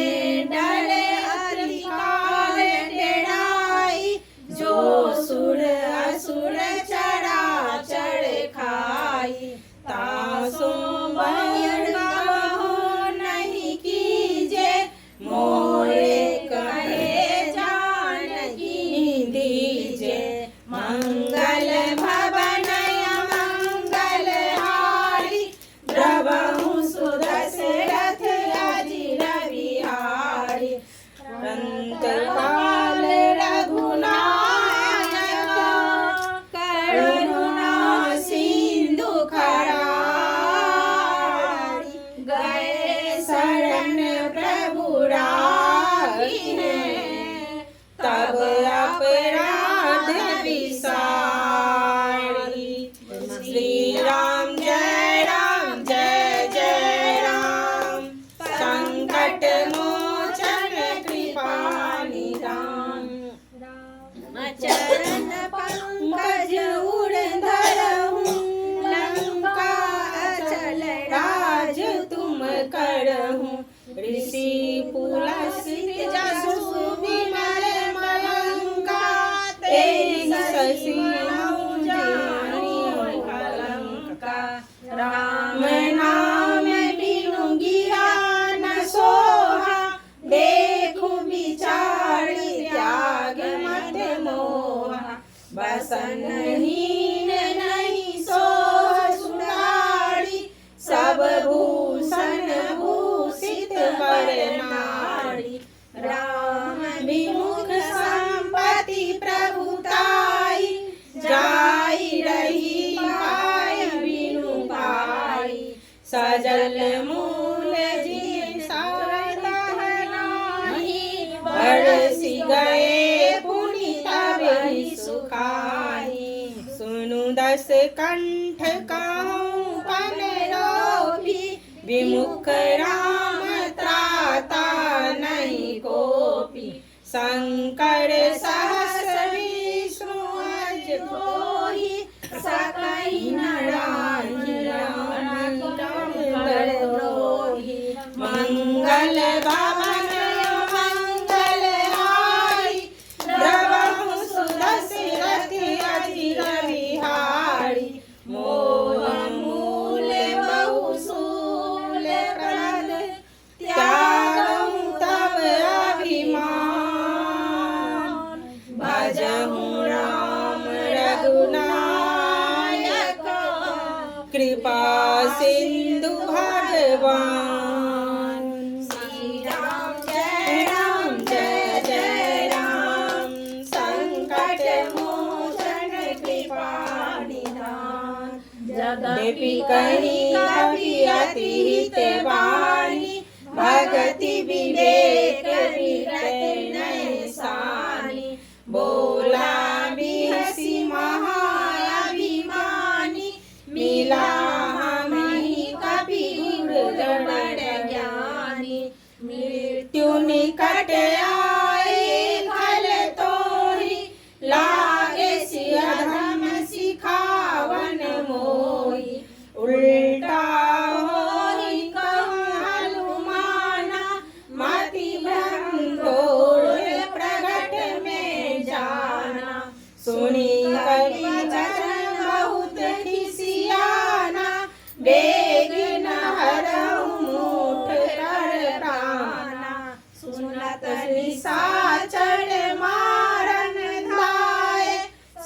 डरे अधिकार डेराई जो सुर असुर चराचर खाई तासु बहो नहीं कीजे मोरे कहे जानकी दीजे मंगल भवन मंगल हारी द्रवहु सुदशरथ अजिर बिहारी अंतकाल रघुनायक करुणा सिंधु खरारी गए शरण प्रभु राही तब अपराध विसारी श्री राम जय जय राम संकट मोचन कृपा निधान चरण पंकज उड़ धरहूं लंका अचल राज तुम करहूं ऋषि पुलसित जसु विमल मलंका तेरी शशि जानी कलंका राम नाम बिनु गिरा न सोहा देखु बिचारी त्याग मत मोहा बसनहीन नहीं सोह सुनारी सब भूषण भूषित वर नारी राम विमुख संपत्ति प्रभुताई जाई रही पाय बिनु पाई सजल मूल जी सारही बरसी गए पुनि तब ही सुखाई सुनु दस कंठ कहूँ पन रोभी विमुख राम त्राता नहीं कोपी शंकर सहस्र विष्णु अज कोहि सकहि नारायण मंगल भवन मंगल हारी द्रवहु सुदशरथ अजिर बिहारी मोह मूल बहुशूल प्रद त्यागं तब अभिमान भज कभी कभी अति हित वाणी भगति विवेक विरत नैसानी बोला भी हसी महाअभिमानी मिला हमें कभी गुरुगण ज्ञानी मृत्यु निकट आए खल तो ही लागे सियधम सिखावन मोही उल्टा होई कहूँ हनुमाना मति भ्रम घोर प्रगट में जाना सुनी कवि वचन बहुत खिसियाना बेग न हरहु मुठ कर प्राणा सुनत निशाचर मारन धाये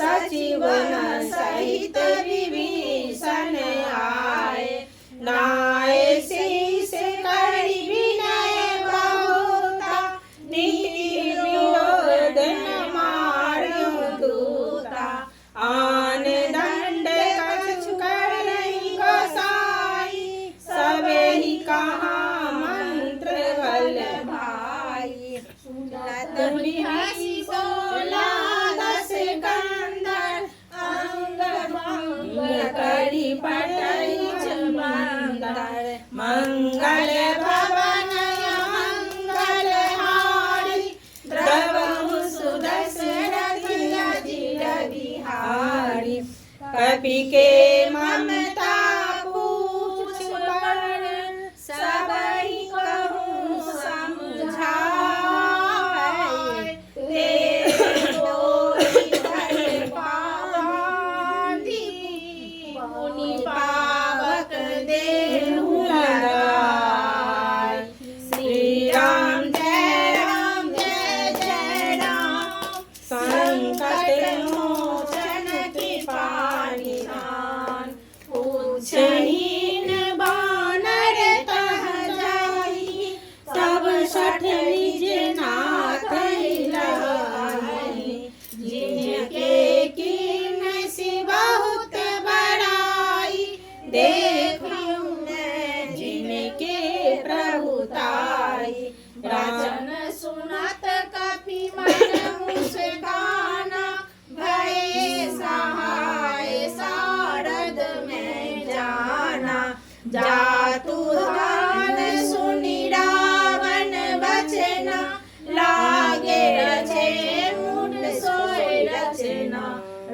सचिवन सहित विभीषण आए नाय शीस करि विनय बहुता नीति विनोद मारु दूता आन दंड कछु करहि गोसाई सबे ही कहा मंत्र बल भाई सुनत बिहसी बोला दस कंदर अंग भंग करी पटई चमंदर मंगल भवन मंगल हारी द्रवहु सुदशरथ अजिर बिहारी कपि के ममता पूछ पर सबहि कहूँ समझाए मुनि पावक देहु लगाए श्री राम जय राम संकट मोचन कृपा निधान पूछहीन बानर तह जाई सब सठ निज नाथ हिलाई जिनके कीन सी बहुत बड़ाई देखूं मैं जिनके प्रभुताई राजन सुनत कपि मन मुस्काना भय सहाय सारद में जाना जातु धान सुनि रावण बचना लागे रचे मुंड सोय रचना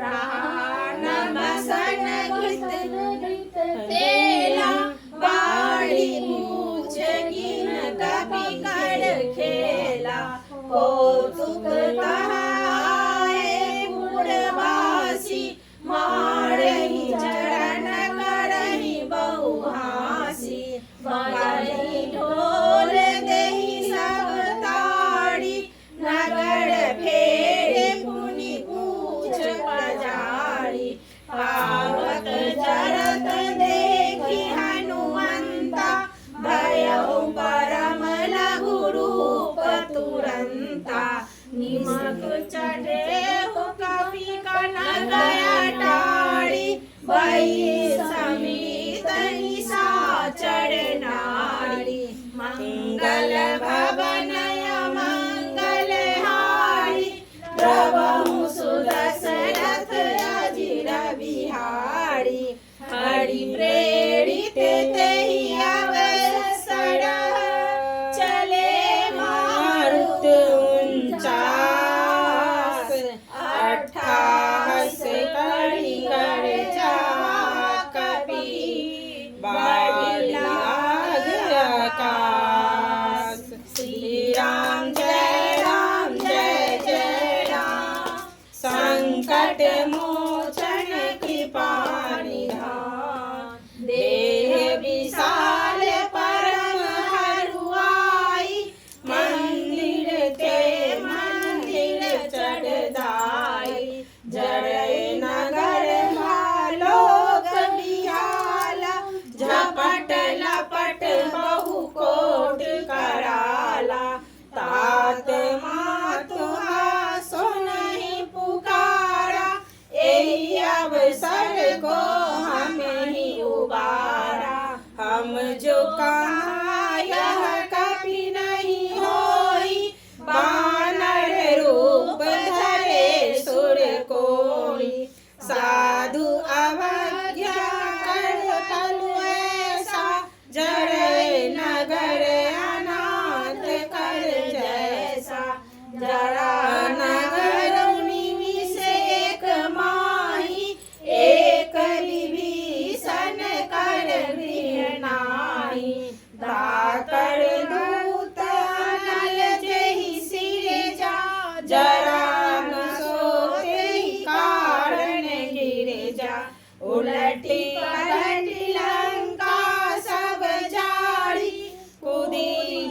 रान बसन घृत तेला बाड़ी मूछ गिन कपि कर खेला कौतुक कहाए पुरवासी मारहि चरण करहि बहुहासी बजहि ढोल देहि सब ताड़ी नगर फेरे पुनि पूछ पजारी पावक जरत देखि हनुमंता भयउ परम लघु रूप तुरंता निमक चढ़े कपि कनक अटारी भई समीत निशाचर नारी मंगल भवन मंगल हारी प्रभु सुदशरथ अजिर बिहारी हरि प्रेरित तेहि अवसर चले मारुत 49 28 कड़ी कर जा कपि बाली आग आकाश श्री राम जय राम संकट मोचन कृपा निधान देह विशाल परम हरुआई मंदिर ते मंदिर चढ़ जाई जड़े नगर भालोक बिहाला झपट लपट बहु को नगर अनाथ कर जैसा जरा नगर निमिष एक माही एक विभीषण कर गृहनाही दाकर दूत अनल जहि सिर जा जरा न सोते ही कारण गिर जा उलटी पलटी लंका सब जाड़ी कूदी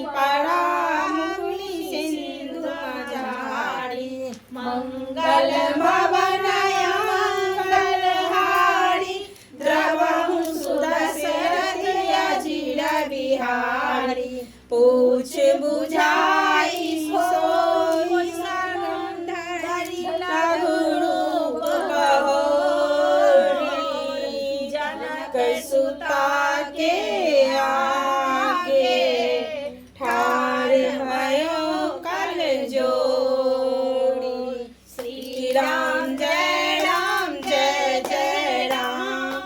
पड़ा मुनि सिंधु जाड़ी मंगल भवन मंगल हारी द्रवहु सुदशरथ अजिर बिहारी पूछ बुझाई सोई धरि लघु रूप बहोरी जनक सुता के आगे ठार भयो कल जोड़ी श्री राम जय जय राम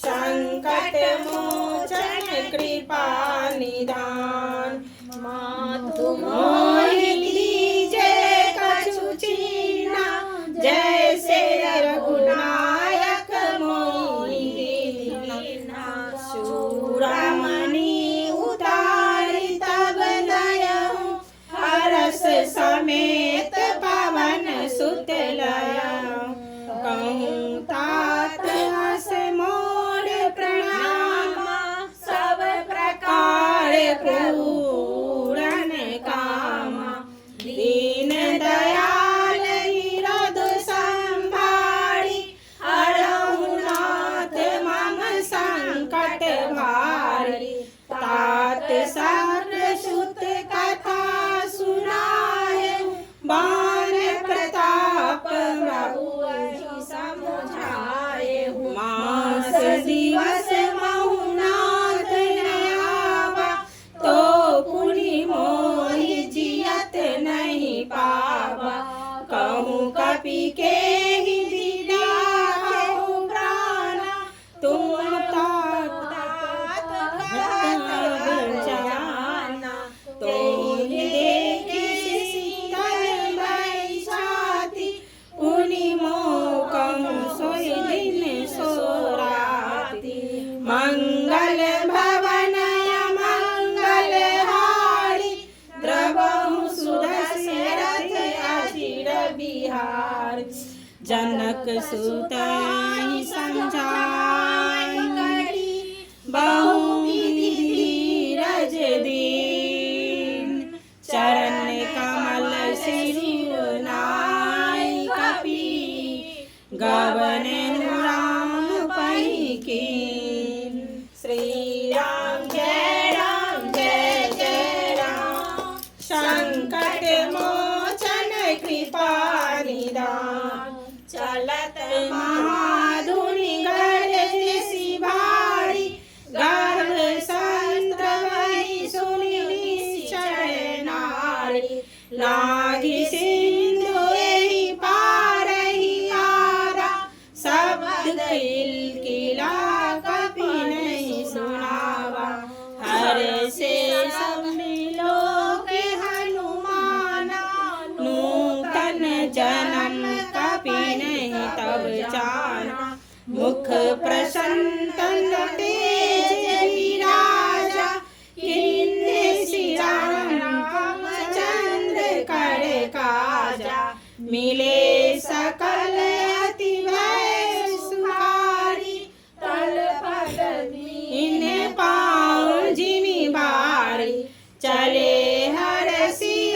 संकट मोचन कृपा निधान मातु मोहि दीजे कछु चीना जैसे रघुनायक मोहि दीना चूड़ामणि उतारी तब दयहु हरस समेत पवन सुत लयहु कहूँ तात हस मोर प्रणाम सब प्रकार पूरन कामा दीन दयाल हिरद संभारी हरहु नाथ मम संकट भारी तात सग्र सुत कथा सुनाए बाण प्रताप बहुअहि समुझाए मास दिवस महु नाथ न आवा तो पुनि मोहि जियत नहीं पावा कहूँ कपि के ही विदा कहूँ प्राणा तुम तात जाना तो देखी शीतल भई छाती पुनि मोह कहूँ सोई दिन सो राती मंगल भवन मंगल हारी द्रवहु सुदशरथ अजिर बिहारी जनक सुत ही समझाई बहु विधि धीरज दीन चरण कमल सिरुनाई कपि गवन राम पहि कीन श्री राम जय जय राम संकट मोचन कृपा निधान चलत महाधुनि गढ़ भारी गर्भ संत वही सुनि निश्चय नारी लागी सिंधु एहि पार ही आरा शब्द किलकिला कपि नहीं सुनावा हर से सब मिलो के हनुमाना नूतन जन्म कपि नहीं तब जाना मुख प्रसन्न तेज विराजा किन्ने सिरा रामचंद्र कर काजा मिले सकल अति भय सुहारी तल पद दीन पाँव जिमि बारी चले हर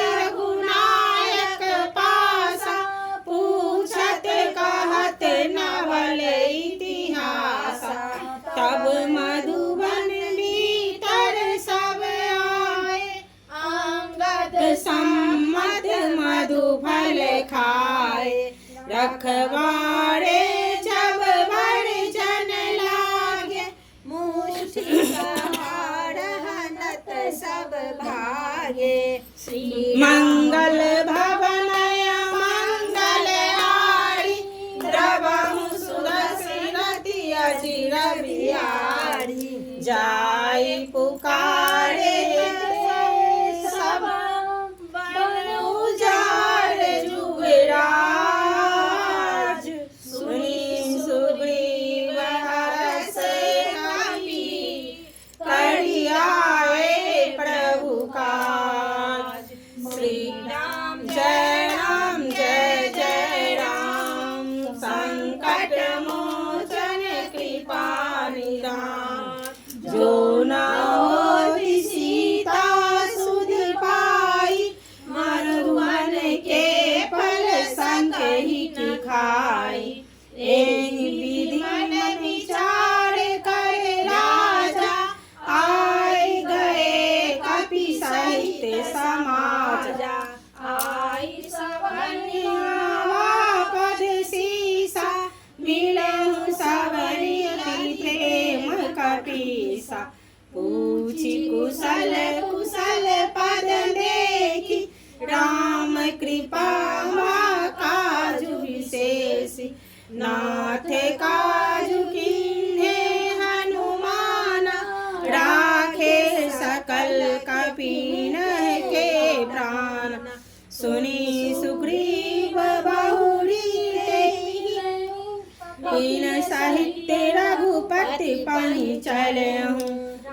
रघुनायक पासा पूछत कहत नवल इतिहासा तब मधुबन भीतर सब आए अंगद सम्मत मधु फल खाए रखवारे जब भर जन लागे मुष्टि हार हनत सब भागे मंगल भवन मंगल हारी द्रवहु सुदशरथ अजिर बिहारी जाय पुकारे समाज आई सवनिया पद सीसा मिलहु सवनियति प्रेम कपीसा पूछी कुशल कुशल पद देखी राम कृपा काजु विशेषी नाथ काजु कीन्हे हनुमान राखे सकल कपीन के प्राण सुनी सुग्रीव बहुरी इन साहित्य रघुपति पहि चलहु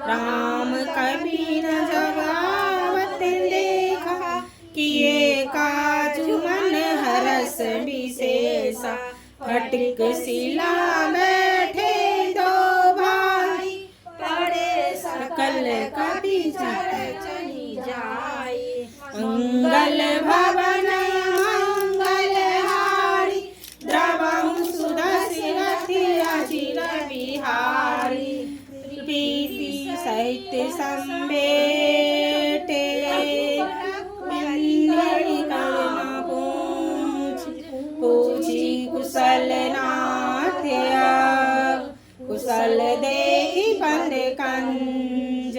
राम कपीन जब आवत देखा किए काजु मन हरस विशेषा फटिक शिला बैठे दो भाई पड़े सकल कपि चली जाए मंगल भवन मंगल हारी द्रवहु सुदर्शनति अजिर बिहारी प्रीति सहित संबेटे पूछी कुशल नाथ्य कुशल देखी बंद कंज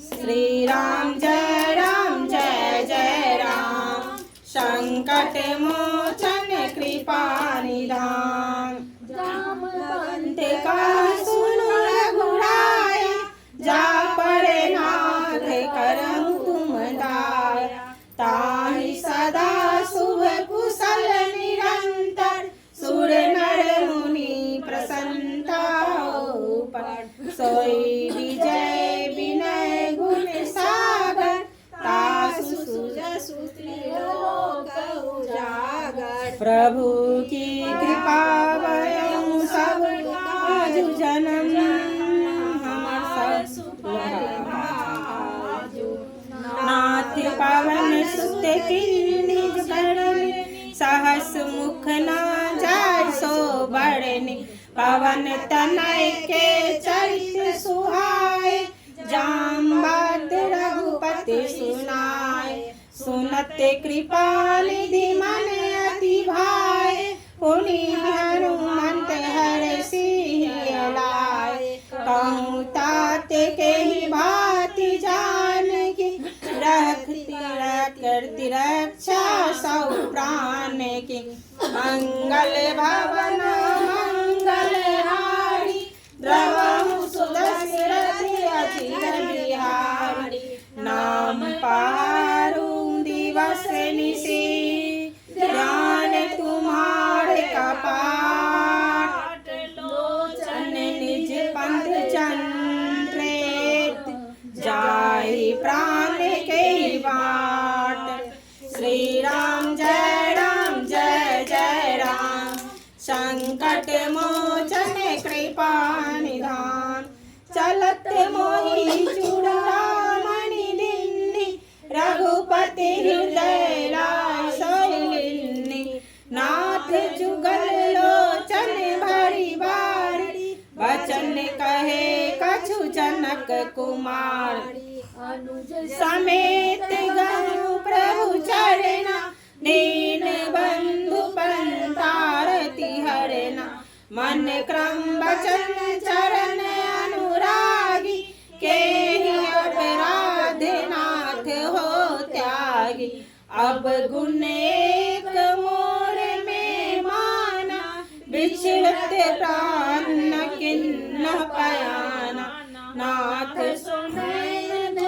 श्री राम जय जय राम संकट मोचन कृपा निधान पंथ का सुनो रघुराया जा पड़े नाथ करम तुम दाया ताहि सदा शुभ कुशल निरंतर सुर नर मुनि प्रसन्नता पर सोई विजय विनय गुण सागर तासु सुजसु त्रिलोक उजागर प्रभु की कृपा भयउ सब आजु जन्म हमर सब नाथ पवन सुत किन्निज करन सहस मुख ना जाय सो बड़नि पवन तनय के चरित सुहाए जाम्बत रघुपति सुनाए सुनत कृपा निधि मन अति भाए पुनि हनुमंत हरषि लाए कहूँ तात के ही भांति जानकी करती रक्षा सौ प्राण की मंगल भवन मंगल हारी द्रवहु सुदर्शनति अजिर बिहारी नाम पारू दिवस निशि ध्यान तुम्हारे कपाट लोचन निज पंथ चंद्रेत जाहि प्राण के बाट श्री राम जय जय राम संकट मोचन कृपा निधान चलत मोहि चूड़ामणि दिन्नि रघुपति हृदय लाय सोइलिन्नि नाथ जुगल लोचन भरी बारी वचन कहे कछु जनक कुमार समेत गनु प्रभु चरना दीन बंधु पंतारति हरना मन क्रम वचन चरण अनुरागी के अपराध नाथ हो त्यागी अब गुण एक मोर में माना बिछड़त प्राण किन्न पयाना नाथ सुनैन को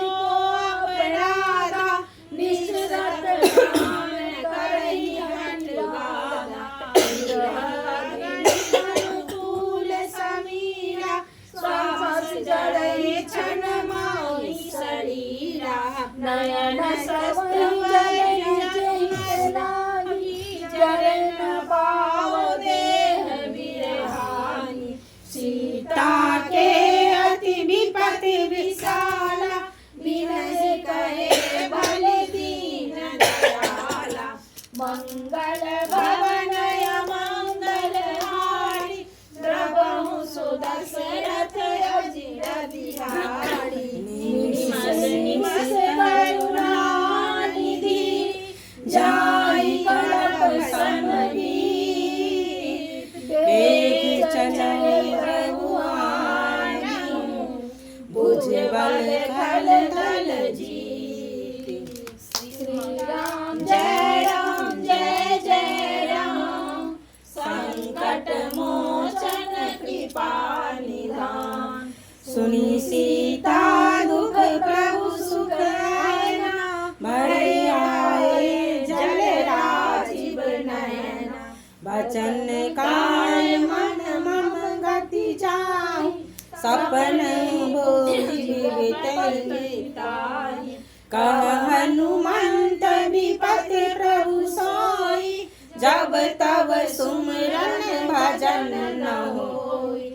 अपराधा निश्रत प्राण करहि हठगाधा अनुकूल समीरा स्वास जड़हि छन माहि शरीरा नयन चरण पाव देह बिरहानी सीता के अति विपति विशाला विनय कहे बलि दीन दयाला मंगल भवन मंगल हारी द्रवहु सुदशरथ अजिर बिहारी निमस निमस करुणा आपन भोज बिताई। कह हनुमंत विपति प्रभु सोई, जब तब सुमरन भजन न होई।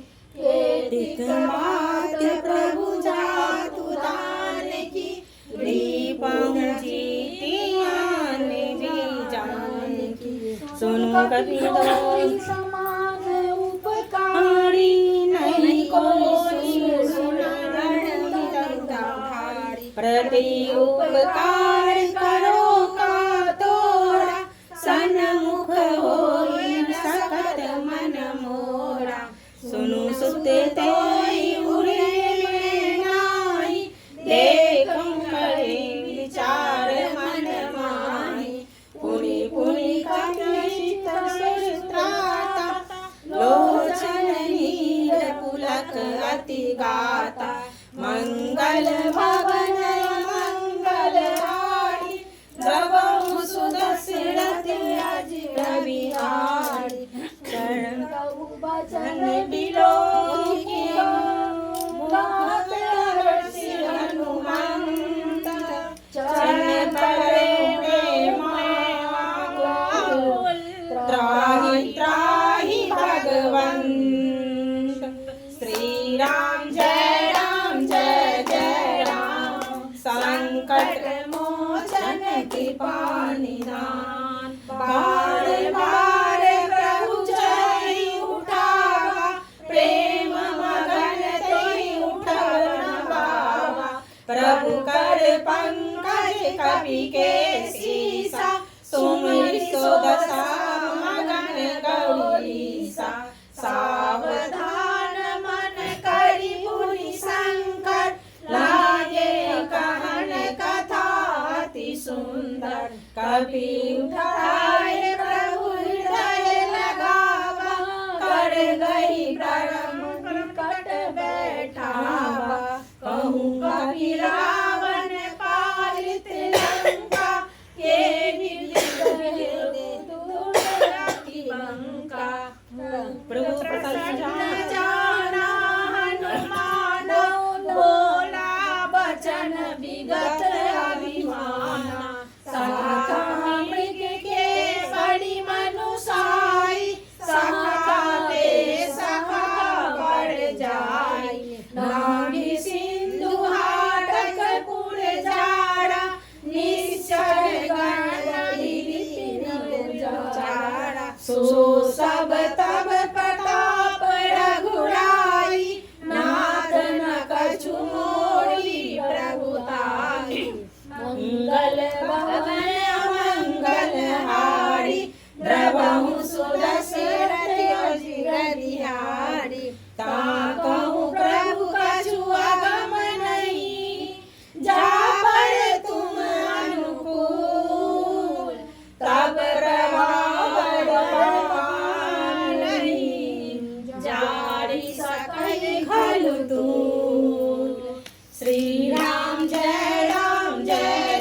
एक बात प्रभु जातु दान की, पहुँचीतियान भी जान की। सुनो कभी दोई समान उपकारी, नहीं कोई सुनरण धारी। प्रति उपकार करो का तोड़ा, सन्मुख होई सकत मन मोरा। सुनु सुते तोई उरे में नाई, देखम करे विचार मन माही। पुनि पुनि कपित सुत्राता, लोचन नीर पुलक अति गाता। मंगल भवन मंगल हारी, द्रवहु सुदशरथ अजिर बिहारी। शरण प्रभु वचन बिलोकियो, मुख हर्षि हनुमंत। चरण परे माया गोकुल, त्राहि त्राहि भगवंत। श्री राम जय जय राम, संकट मोचन कृपा निधान। बार बार प्रभु जय उठावा, प्रेम मगन तेहि उठल न पावा। प्रभु कर पंकज कपि के सीसा, सुमिरि सो दशा मगन गौरीसा। सावधान मन करि पुनि शंकर, लागे कहन कथा अति सुंदर। कपि उठाए प्रभु हृदय लगावा, कर गई परम प्रकट बैठावा। कहूँ कपि रावण पालित लंका, के बंका। प्रभु प्रसन्न जाना हनुमान, बोला बचन विगत अभिमाना। सखा मृग के बड़ी मनुसाई, सखा ते सखा बढ़ जाई। नाभि सिंधु हाटक पुर जाड़ा, निश्चर गण चारा। सो सब तब प्रताप रघुराई, नाथ न कछु मोरी प्रभुताई। मंगल भवन अमंगल हारी, द्रवहु सुदशरथ अजिर बिहारी। ताकहु प्रभु कछु अगम नहीं, जा पर तुम अनुकूल। तब प्रभाव नहीं, जारी सकई खलु दूर। श्री राम जय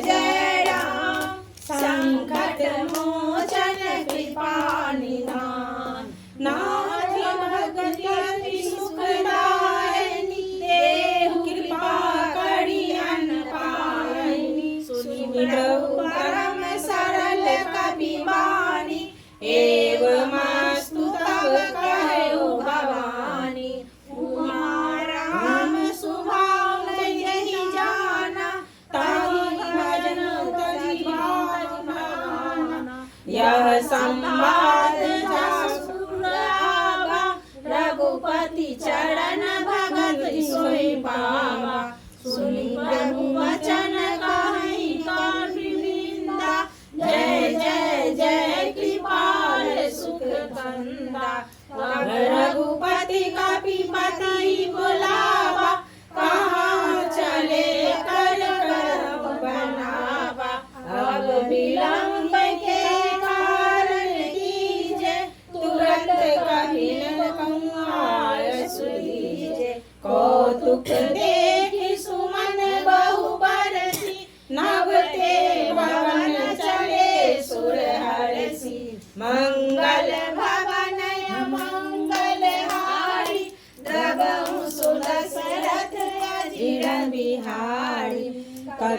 जय राम, संकट मोचन कृपा निधान। नाथ भगति अति सुखदायिनी, देहु कृपा करि अन्न पायिनी। सुनि प्रभु परम सरल कपि बानी, एवमस्तु तब कहो भवानी। उमा राम सुभाव यही जाना, ताहि भजन तजि भावना। यह संवाद जासुर आवा, रघुपति चरण भगत सोई पावा। सुनि प्रभु वचन कहि काव्यवृंदा, जय जय कृपाल सुख कंदा। अब रघुपति कपिपति बुलावा, कहाँ चले कर करम बनावा। अब विलंब के कारण कीजे, तुरंत कहि न कहूँ आलस दीजे।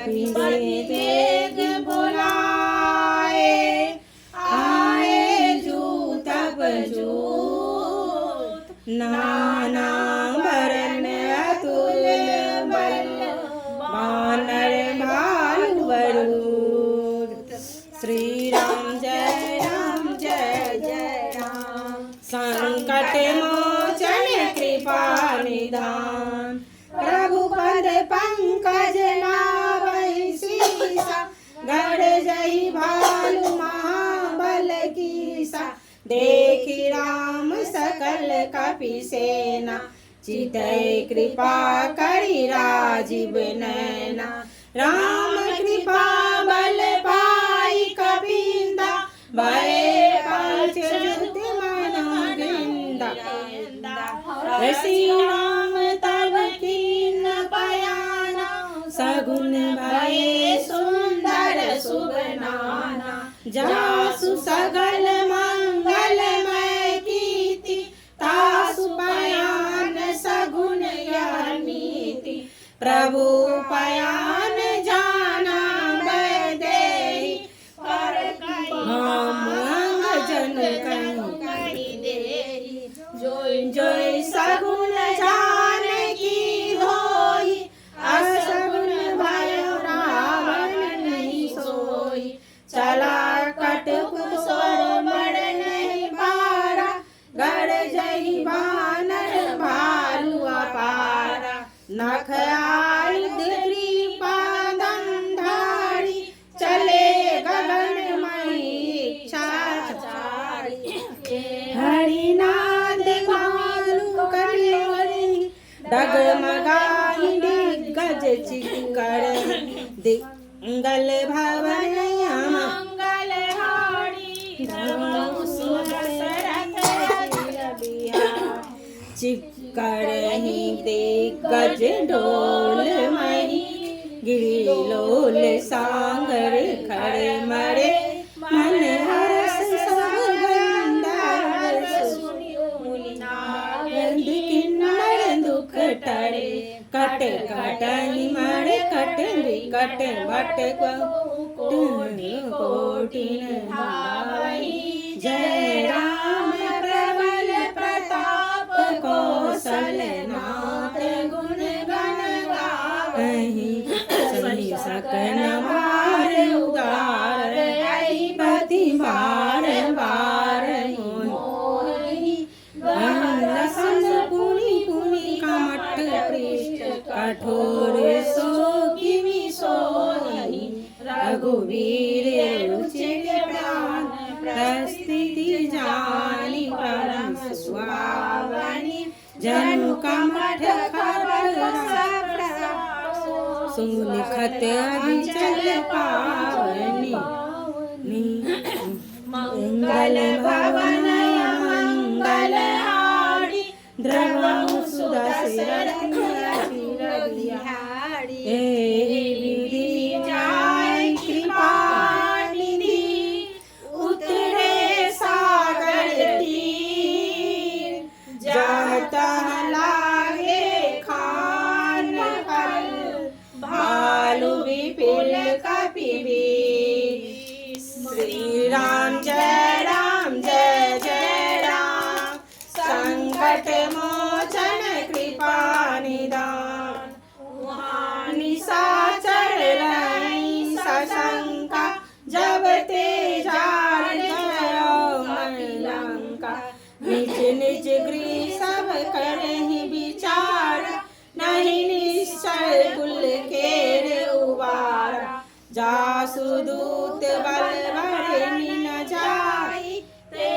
पति देग बुलाए, आए जूत बजूत, नाना वरण अतुल बल, बानर भालु बरूद। श्री राम जय जय राम, संकट मोचन कृपा निधान, रघुपद पंकज नावै सीसा, गढ़ जहि भालु महाबल कीसा, देखि राम सकल कपि सेना, चितै कृपा करि राजीव नैना। राम कृपा बल पाई कबींदा, भये पाछ जुत मन गिंदा। श्री राम तब कीन पयाना, सगुन भये सुंदर सुबनाना। जासु सगल मंगलमय कीर्ति, तासु पयान सगुन यह नीति। प्रभु पयान जाना वैदेही, हम जन कहि देहि। जोई सगुन जान की होई, असगुन भयो रावण नहीं सोई। चला कटुक सोर बड़ नहीं पारा, गढ़ जहि बानर भालु अपारा। नख आयुध पादंधारी, चले गगन मही इच्छा चारी। हरिनाद भालु कटोरी, डगमगाई दिग्गज चित्कर। दिंगल भवन मंगल हारी, चिक्करहि दिग्गज ढोल मही। गिरिलोल सांगर खड़े मरे, मन हरस सब गंधर्व सुनि। नारद किन्नर दुख टरे, कट कटनि मरे कट विकट भट कोटिन धावहि। जय राम प्रबल प्रताप, कौशल नाथ गुण गण गावहि। सही सकन मार उदार, पति बार बार मोहि। रसन पुनि पुनि कमठ पृष्ठ, कठोर सो किमि सोहि। रघुवीर रुचिर प्राण, प्रस्थिति जानि परम सुहावनि। जनु कमठ सुलिखत अभिचल पावनि। मंगल भवन मंगल हारी, द्रवहु सुदशरथ बिहारी। एहि विधि जाय कृपा निधि, उतरे सागर तीर। जाता लागे खान फल, भालु विपुल कपिवीर। श्री राम जय जय राम, संकट मोचन कृपा निधान। निशाचर रहि सशंका, जब ते जार लंका। निज निज गृह सब करहि विचार, नहीं निश्चय कुल केर उबारा। जासु दूत बल बरनि न जाई, ते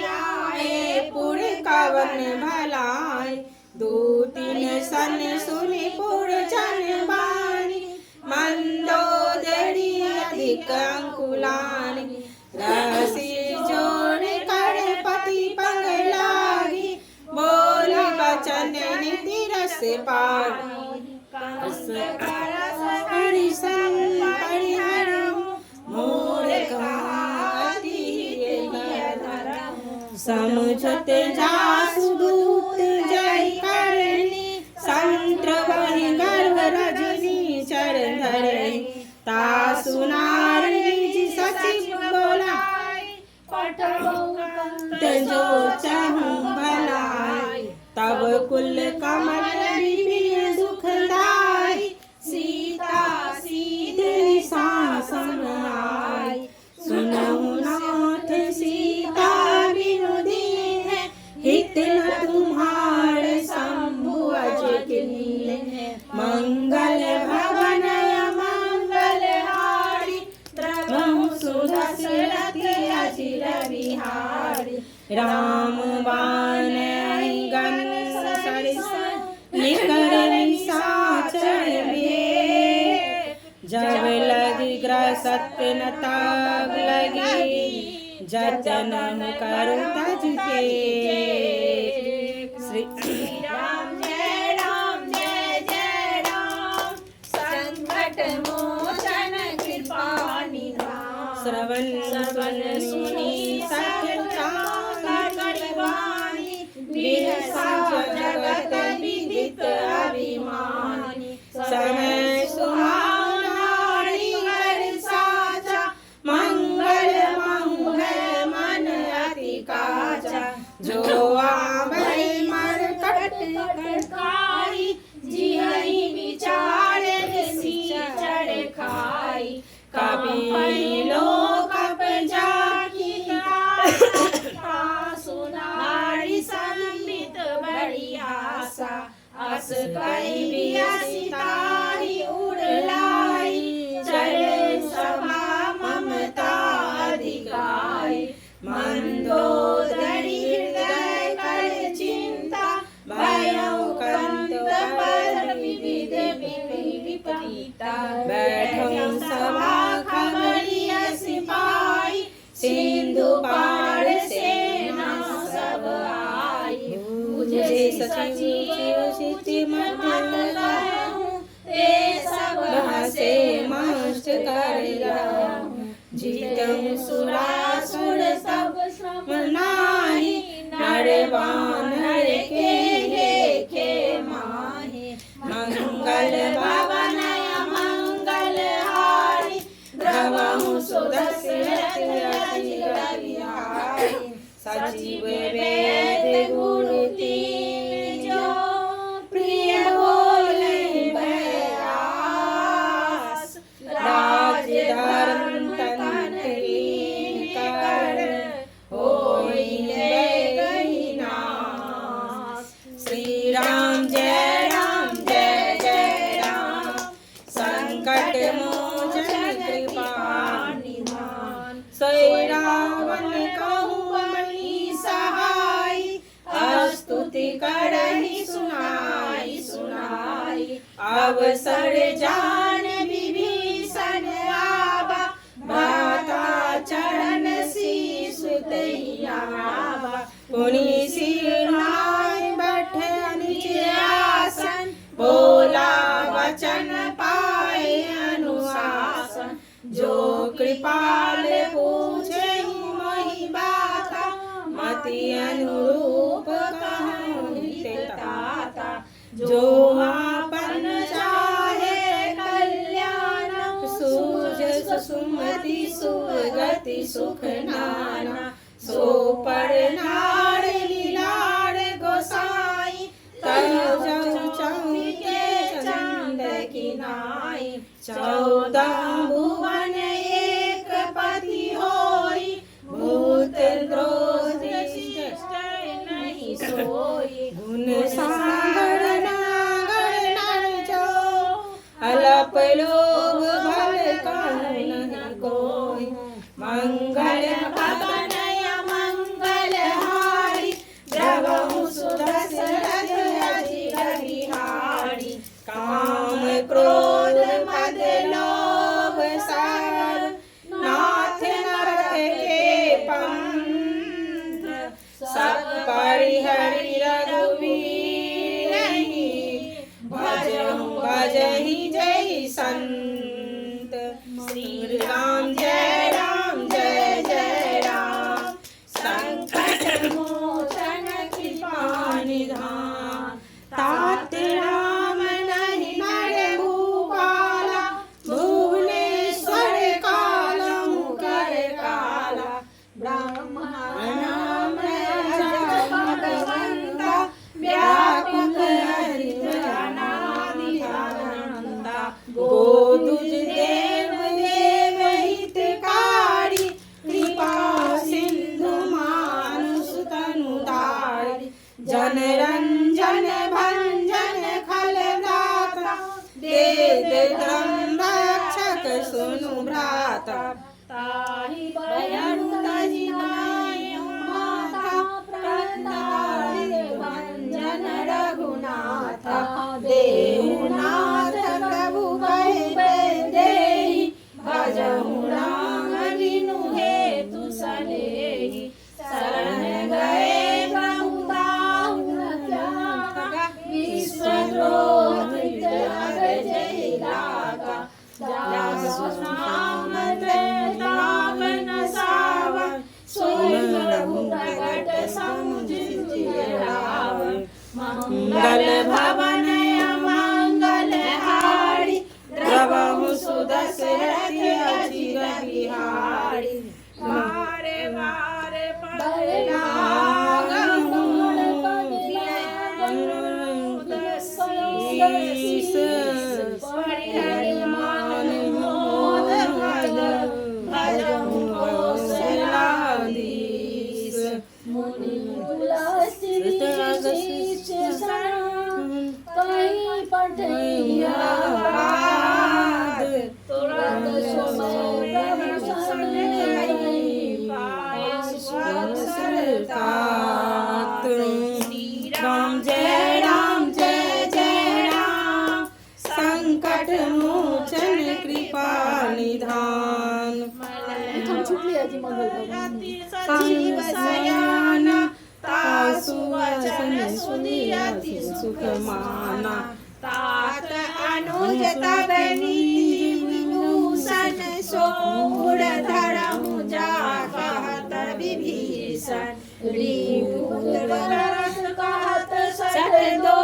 आए पुर कवन भलाई। दूतिन सन सुनि पुर जन बानी, मंदोदरी अधिक अंकुलानि। रसी जोड़ कर पति पंग लागी, बोल बचन नीति रस पानी। हरिसन परिहरहु मोर काति धरहु। समुझत जासु दूत जय करनी, संत्र वहि गर्भ रजनी चरण धरहि। सुनारी जी सचिव बोला तेजो चाहूं भलाई तब कुल कमल विपिन दुखदाई सीता सीधे शासन आई सुनहु नाथ सीता बिनु दीन हित न तुम्हारे शंभु अजकिनी मंगल भवन मंगल हारी द्रवहु सुदशरथ अचिर बिहारी राम बाण गण सरिस निकर निशाचर बे जब लगी ग्रसत न तब लगी जतन करु तज के श्री राम जय जय राम संकट मोचन कृपा निधान श्रवण सुनी सत्य गरीबानी बिरसा जगत विदित अभिमानी समय सुहावनारी हर साचा मंगल मंगल मन अति काचा जो आवै मरकट खाई जिहई विचार चढ़ खाई कभी लोक जाकी सुनारी संबित बड़ी आशा अस कई बियासितारी उड़लाई चले सभा ममता अधिकारी मंदोदरी हृदय कर चिंता भयं कंत पर विविध विपरीता बैठो सभा खबरिया सिपाही सिंधु पार सेना सब आई मुझे सचिव सिद्धि मत लाऊं ते सब से मस्त कर लाऊं जीतऊं सुरासुर सब मनाही नर वानर के माही मंगल भवन मंगल हारी द्रवहु सुदशरथ अचिर बिहारी सचिव वेद गुरु तीन जो प्रिय बोले व्यास राज धर्म तन कीन कर होई गई नाश श्री राम जय राम संकट मोचन कृपा निधान सोई रावण कहूँ बड़ी सहाय स्तुति करहि सुनाई अवसर जान विभीषण आवा भ्राता चरण शीश आवा पुनि सिरनाय बैठे निज आसन बोला वचन पाए अनुशासन जो कृपाल पूछे मोहि बाता मति अनुरूप कहूँ हितताता जो आपन चाहे कल्याण सूझ सुमति सुगति सुख नाना सो पर नार लीलार गोसाई तब जऊ चौके चंद की नाई 14 भुवन एक पति होई भूत द्रोह नहीं सोई गुण सागर नागर नर जो अलप लोभ भल कहूँ नहीं कोई मंगल भवन मंगल हारी द्रवहु सुदशरथ अचिर बिहारी काम क्रोध मद लोभ सागर नाथ नरक के पंथ सब परिहरि रघुवीर भजहि जय संत श्री राम जय राम संकट मोचन कृपा निधान तात राम नहीं नर भूपाला भुवनेश्वर सुनु भ्राता ताहि बयरु तहि नायु माता प्रतारि भंजन रघुनाथ देहुनाथ प्रभु कहि देहि भजहु राम बिनु हेतु सलेहि शरण गए बहुताहु त्यागा विश्वद्रोह त्याग जय लागा जासु नाम रावण सावन सोई प्रभु प्रगट समुझिए रावण मंगल भवन मंगल हारी द्रवहु सुदशरथ अजिर बिहारी मारे मारे पड़ लागहु शीस पड़ि मान मोद भजहु कौशलाधीश मुनि तुलसी शीश शरण कहीं पठैया तुरंत समय प्रभु सने पाए स्वरता राम जय राम जय जय राम संकट मोचन कृपा निधान सजीव सयान तासु वसन सुनियति सुख माना तात अनुज तब विभूषण सोर धरहु जा कहत विभीषण रिपुत्र कहत सठ दो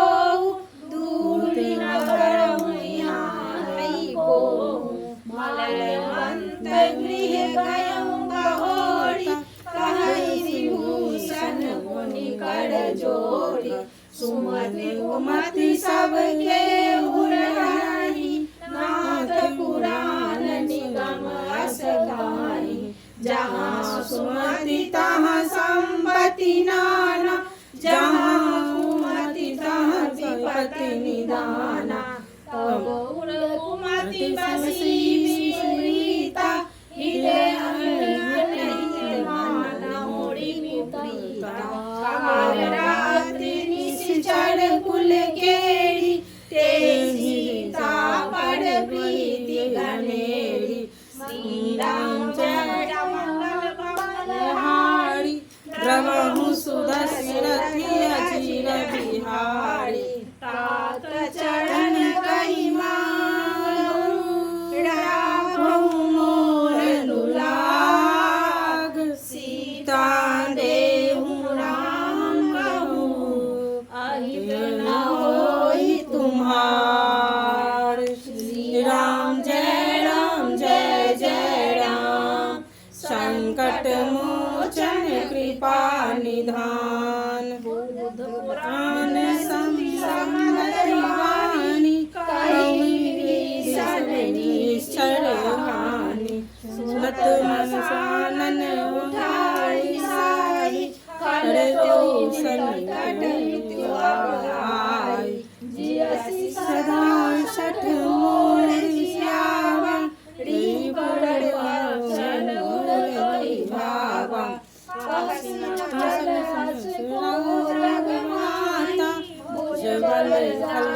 दूरी न करहु यहाँ को मलयवंत गृह गयहु बहोरी कहई विभूषण मुनि कर जोड़ी सुमति उमति सबके उड़ाई नाथ पुराण निगम अस गाई जहाँ सुमति तहाँ संपत्ति नाना जहाँ कुमति तहाँ विपत्ति निदाना तब उड़ कुमति बसी विपरीता हिले अनहित माना मोड़ी विपरीता काल रात्रि निश्चर कुल केरी तेजीता पड़ प्रीति घनेरी श्री राम जय मंगल बलहारी द्रवहु सुदशरथ अजिर बिहारी तात चरण कहि मांगहु राघव मोर अनुराग सीता देहु राम कहु अहित न होई तुम्हार श्री राम जय जय राम संकट मोचन कृपा निधान बुद्ध पुराण संवानी कहि विभीषण निश्चर हानि सुनत मन सानन उठाई साई कर जो संकट मृत्यु आई जियसि सदा सठ मोर सियावा री बड़ वचन उर कहि भावा रघुमाता जबल थल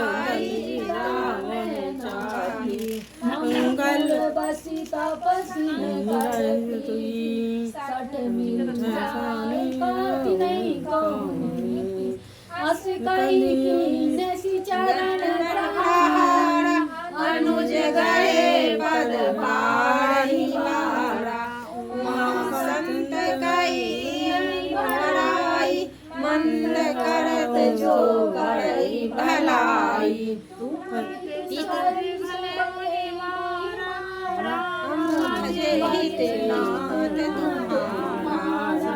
रावण चाही मंगल बसी तपस्वी सठ मील कति नहीं कहूँ अस कही कीन्ह चरण प्रहारा अनुज गए पद पाहि बारा संत कही बड़ाई मंद करत जो करई भलाई हित नाथ तुम्हारा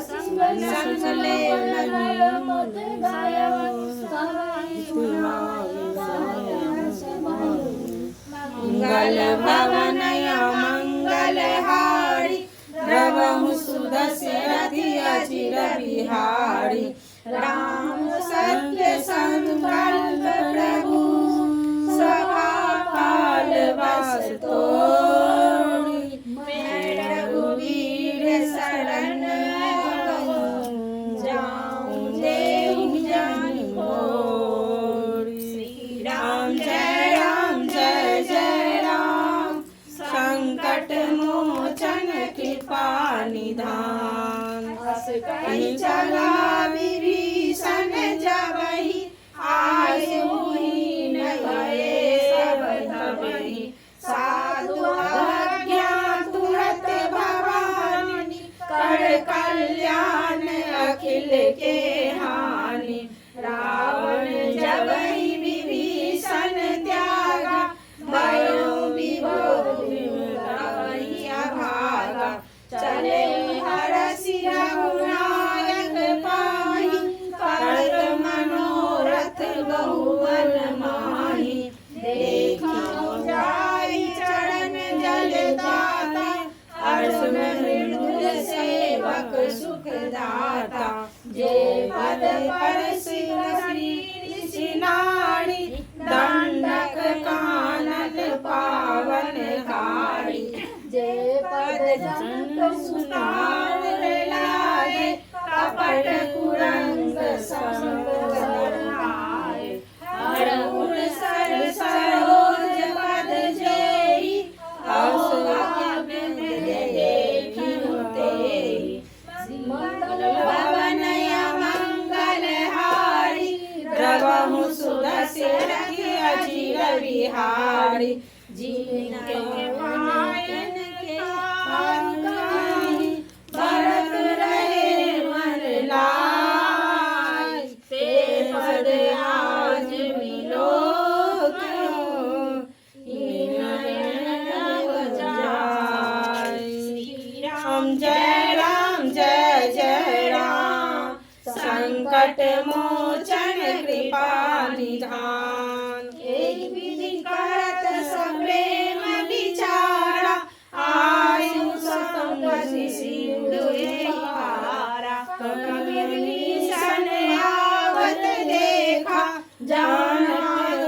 संग ले मत गाय मंगल भवन मंगल हारी द्रवहु सुदशरथ अजिर बिहारी राम सत्य संकल्प प्रभु सभा काल वास तो संकट मोचन कृपा निधान। अस कहि चला विभीषण जबहि आयुहीन भये सब तबहि। साधु आज्ञा तुरत भवानी कर कल्याण अखिल के हानि। रावण जबहि विभीषण त्यागा भयो विभोर तबहि अभागा। चले हरषि रघुनायक पाहि करत मनोरथ बहुबल माहि। देखियो जाई चरण जल दाता हर्ष मृदुल सेवक सुख दाता। जे पद पर श्री नारी दंडक कानन पावन हारी। जे पद जन सुनार लागे कपट कुरंग संग बरहाए। हरहुर सर सरोज पद जेहि अवसर देखि तेहि। मंगल भवन मंगल हारी द्रवहु सुदशरथि अजिर बिहारी। जिनके पायन के पावकाहि भरत रहे मन लाय। ते पद आज विलोक श्री राम जय राम जय जय राम। संकट मोचन कृपा निधान। एहि विधि करत सप्रेम विचारा आयु संपत्ति सिंधु पारा। विभीषण आवत देखा जानत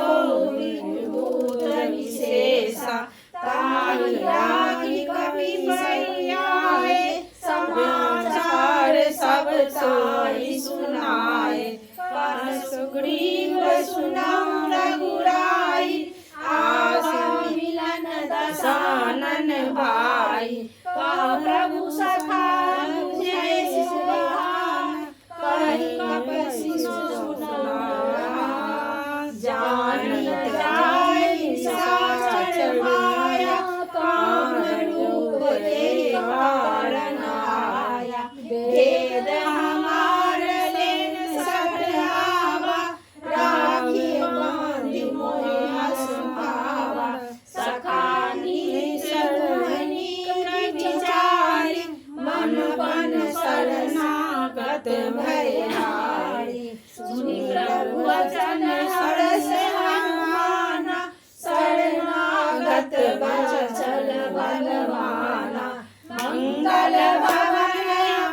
भूत विशेषा। ताहि राखी कपि परियाए समाचार सब साई सुनाए। सुग्रीव सुनाऊ रघुराई आस मिलन दसानन भाई। कह प्रभु सखा मुझे सुहाना कहि कपि सुना। जानत जाय साचर माया काम रूप तेहि कारण आया। वेद हमार लेन सठ आवा राखी बांधि मोहि असुभावा। सखानी शरणी करि विचारि मन बन शरणागत भयहारी। सुनि प्रभु वचन हरष हनुमाना शरणागत बचल बलवाना। मंगल भवन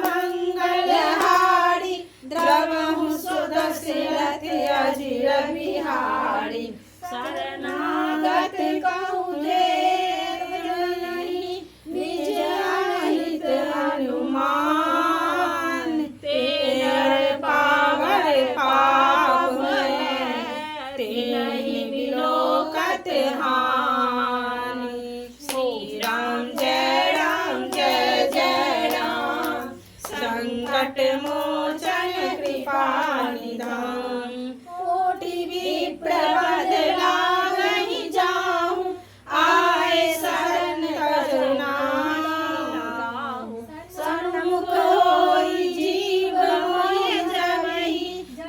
मंगल हारी द्रवहु सुदशरथि अजिर बिहारी। शरणागत कहु नहीं निज अहित हनुमान। ते नर पावर पाप ते नहीं विलोकत हानि। श्री राम जय जय राम। संकट मोचन कृपा निधान। कोटि विप्र बदला नहीं जाऊं आए शरण तजनाहु। सन्मुख होई जीव मोहि जबहि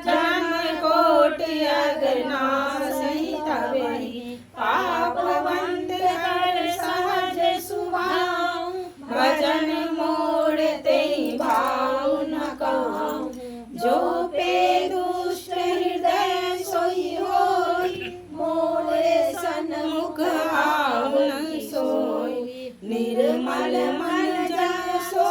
जन्म कोटि अगनासहि तबहि। पापवंत कर सहज सुभाऊ भजन मोर तेहि भाऊ न कहूँ। जो पे दुष्ट हृदय सोई होई मोरे सन्मुख आऊ न सोई। निर्मल मन जन सो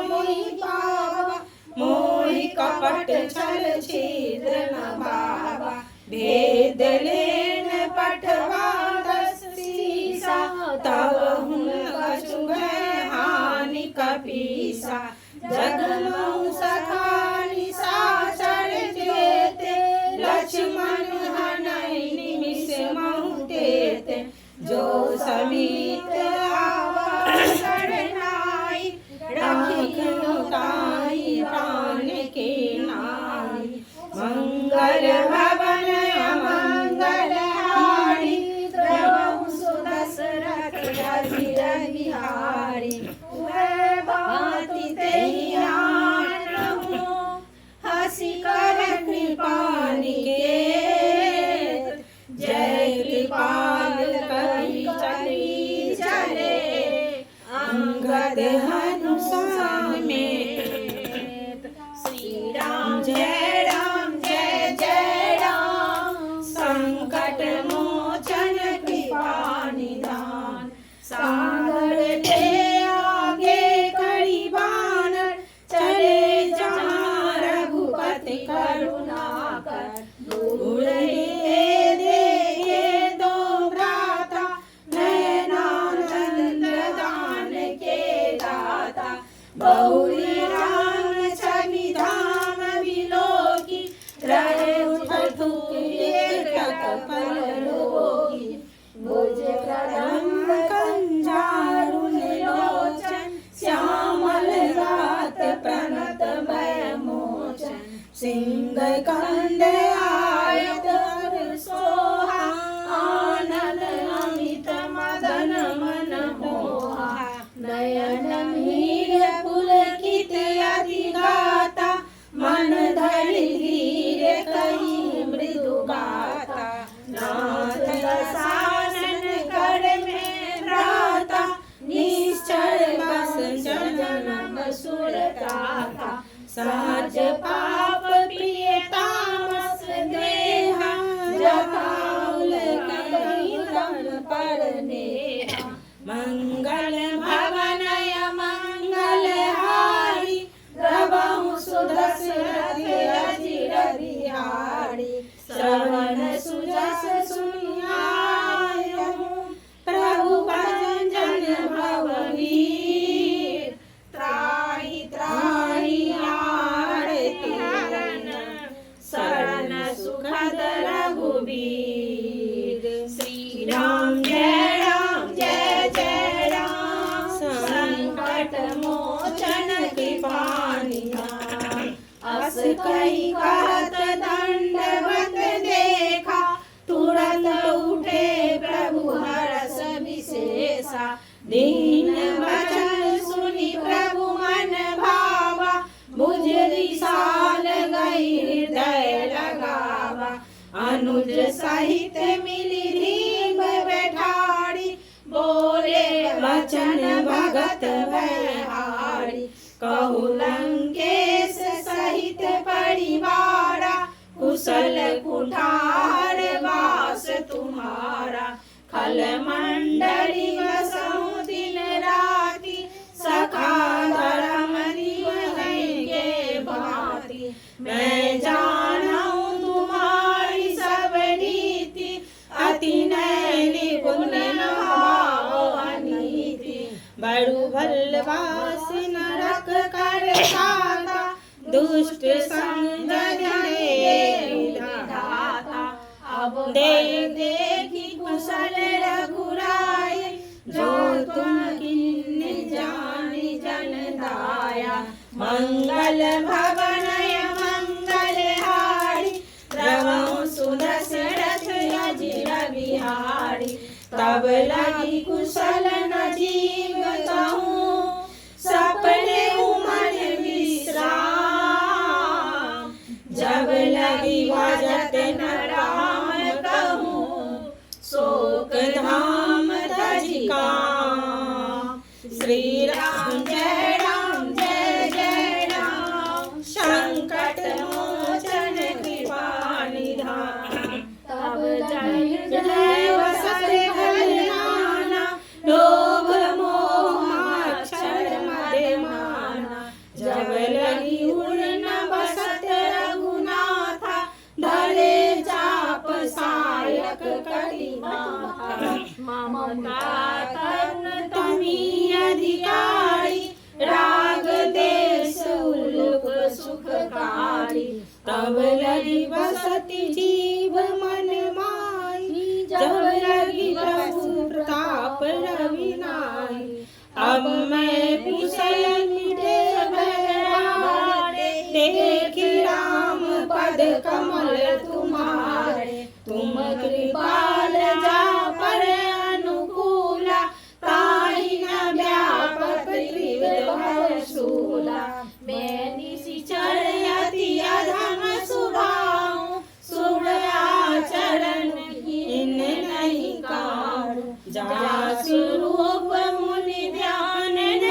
मोहि पावा मोहि कपट छल छिद्र न भावा। भेद लेन पठवा दस सीसा तब हुन कछु भय हानि कपीसा। जगमोह सखानि साचर जेते लक्ष्मण हनहि निमिष महु तेते। जो समीत आवा अदहनु समेत। श्री राम जय जय राम, संकट मोचन कृपा निधान। सागर के आगे कड़ी बानर, चले जहाँ रघुपति करुणा कर। दूर देखे दो भ्राता, नयनानंद दान के दाता। बहुरी राम छवि धाम विलोकी, रहे पल रोगी। भुज कदम्ब कंजारुण लोचन, श्यामल रात प्रणत भय मोचन। सिंह कंद आयत हर सोहा, आनंद अमित मदन मन मोहा। नयन मीर पुलकित अति गाता, मन धरि धीर कही मृदु गाता। नाथ दसानन कर में भ्राता, निश्चर बस जनम सुरताता। सहज पाप प्रिय तामस देहा, जपाउल कहीं तन पर नेहा। मंगल भवनय मंगल हारी, द्रवहु सुदशरथ अजिर बिहारी। श्रवण सुजस सुनियायहु, प्रभु भंजन भववीर। त्राहि त्राहि आरती शरण सुखद रघुबीर। श्री राम जय राम, संकट मोचन कृपा निधान। अस कही कहत दंडवत देखा, तुरंत उठे प्रभु हरष विशेषा। दीन वचन सुनि प्रभु मन भावा, भुज विशाल गई हृदय लगावा। अनुज सहित मिली रीम बैठाड़ी, बोले वचन भगत भयहारी। कहु लंकेश सहित परिवारा, कुशल कुठार वास तुम्हारा। खल मंडली बसहु दिन राति, सखा धर्म के भांति। मैं जानहु तुम्हारी सब रीति, अति नैनी पुण्य भाव अनीति। बड़ु भलवासी नरक कर खाता, दुष्ट संग विधाता। अब देखी कुशल रघुराय, जो तुम किन्नी जानी जन दाया। मंगल भवनय मंगल हारी, द्रवहु सुदशरथ अजिर बिहारी। तब लगी कुशल न जीव कहूँ, सपने मन विश्राम। जब लगी भजत न राम कहूँ, शोक धाम तजि काम। श्री राम जय राम, संकट मोचन कृपा निधान। तब जय वसत घर नाना, लोभ मोह मच्छर मद माना। जब लगी उड़ न बसत रघुनाथा, धरे जाप सायक करी माथा। ममता तन तमी अधिकारी, राग देश उल्लुक सुखकारी। तब लगी बसती जीव मन माही, जब लगी प्रभु प्रताप रविनाई। अब मैं कुशल मिटे भय, देखी राम पद कमल तुम्हारे। तुम कृपाल जा पर अनुकूला, ताहि न व्यापक त्रिविध भवशूला। मैं निशिचर अति अधम सुभाऊ, शुभ आचरण हीन नहीं काहू। जा स्वरूप मुनि ध्यान न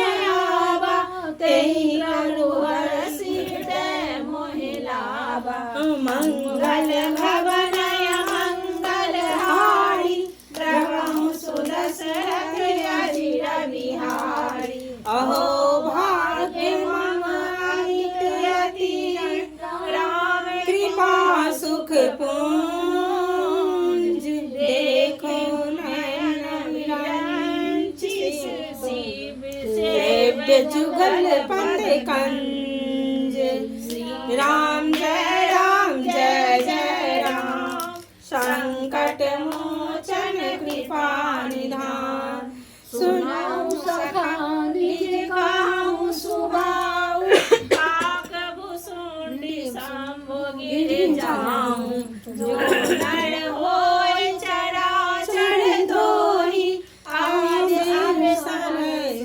अहो भाग्य मम अमित अति राम कृपा सुख पुंज देखो नैन विरंची सेव्य जुगल पद कंज राम जय राम संकट मोचन कृपा निधान सुनाऊ सखा निज गाऊं सुबाऊ काक भुसुंडी सांबो गिर जाऊं जो नर होय चराचर दोही आज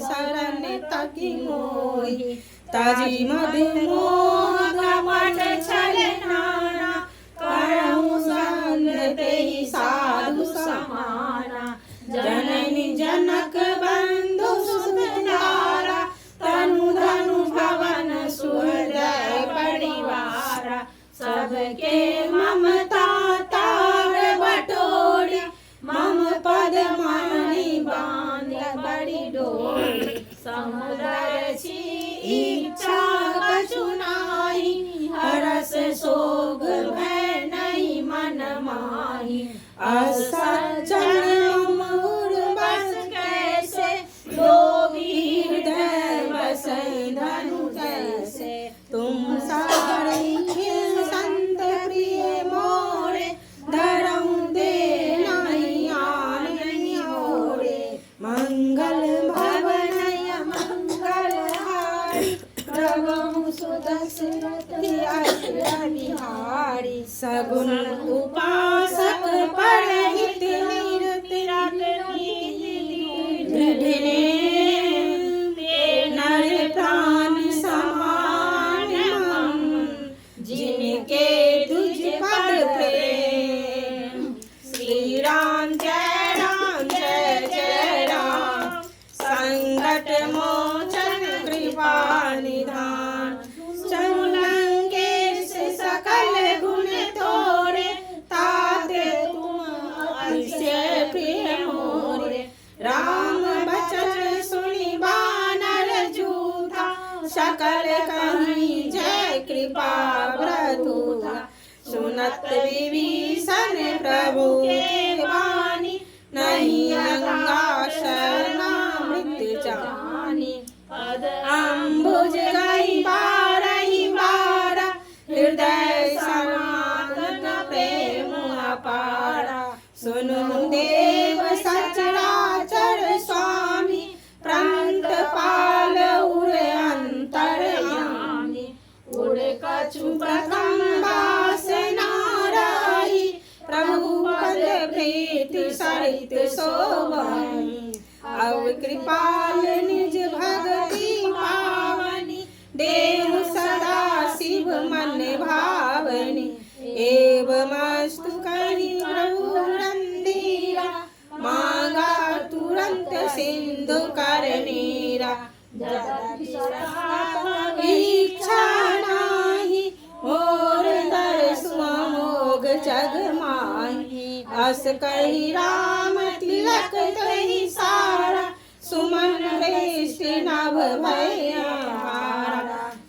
शरण तकी मोही ताजी मधुमोह कपट छल नाना करहु संग तेहि साधु समाना जननी जनक बंधु सुखदारा तनु धनु भवन सुहृदय परिवारा सबके ममता तार बटोरी मम पद मणि बांध बड़ी डोरी समुदर छी इच्छा कछु नाहि हरस सोग भय नहीं मन माहि असज्जन मूर बस कैसे लोभी हृदय बसै धनु कैसे तुम सागरी खिल संत प्रिय मोरे धरऊं दे नहीं आन नहीं ओरे मंगल भवन मंगल हारी प्रभु सुदशरथ बिहारी सगुन उपासक परहित दृढ़ने नर प्राण समान मम जिनके तुझ पद प्रेम श्री राम जय राम संकट मोचन कृपा निधान चंलंकेश सकल गुण तोरे ताते तुम अतिशय प्रिय मोरे राम बचन सुनि बानर जूथा सकल कहीं जय कृपा व्रतुथा सुनत विभीषण प्रभु के वाणी नहीं गंगा शरणामृत जानी अम्बुज गई बारही बारा हृदय सनातन प्रेम अपारा सुनु देव सचराचर स्वामी प्रांत पाल उर अंतरयामी उड़ कछु प्रकंबास नाराई प्रभु पद प्रीति सरित शोभनी अब कृपाल निज भगति पावनी देहु सदा शिव मन भावनी एवमस्तु कहि प्रभु रंधीरा मांगा तुरंत सिंधु करनीरा इच्छा नाही मोर दर्श मोग जग माही अस कही राम तिलक तहि सारा सुमन वृष्टि नभ भैयारा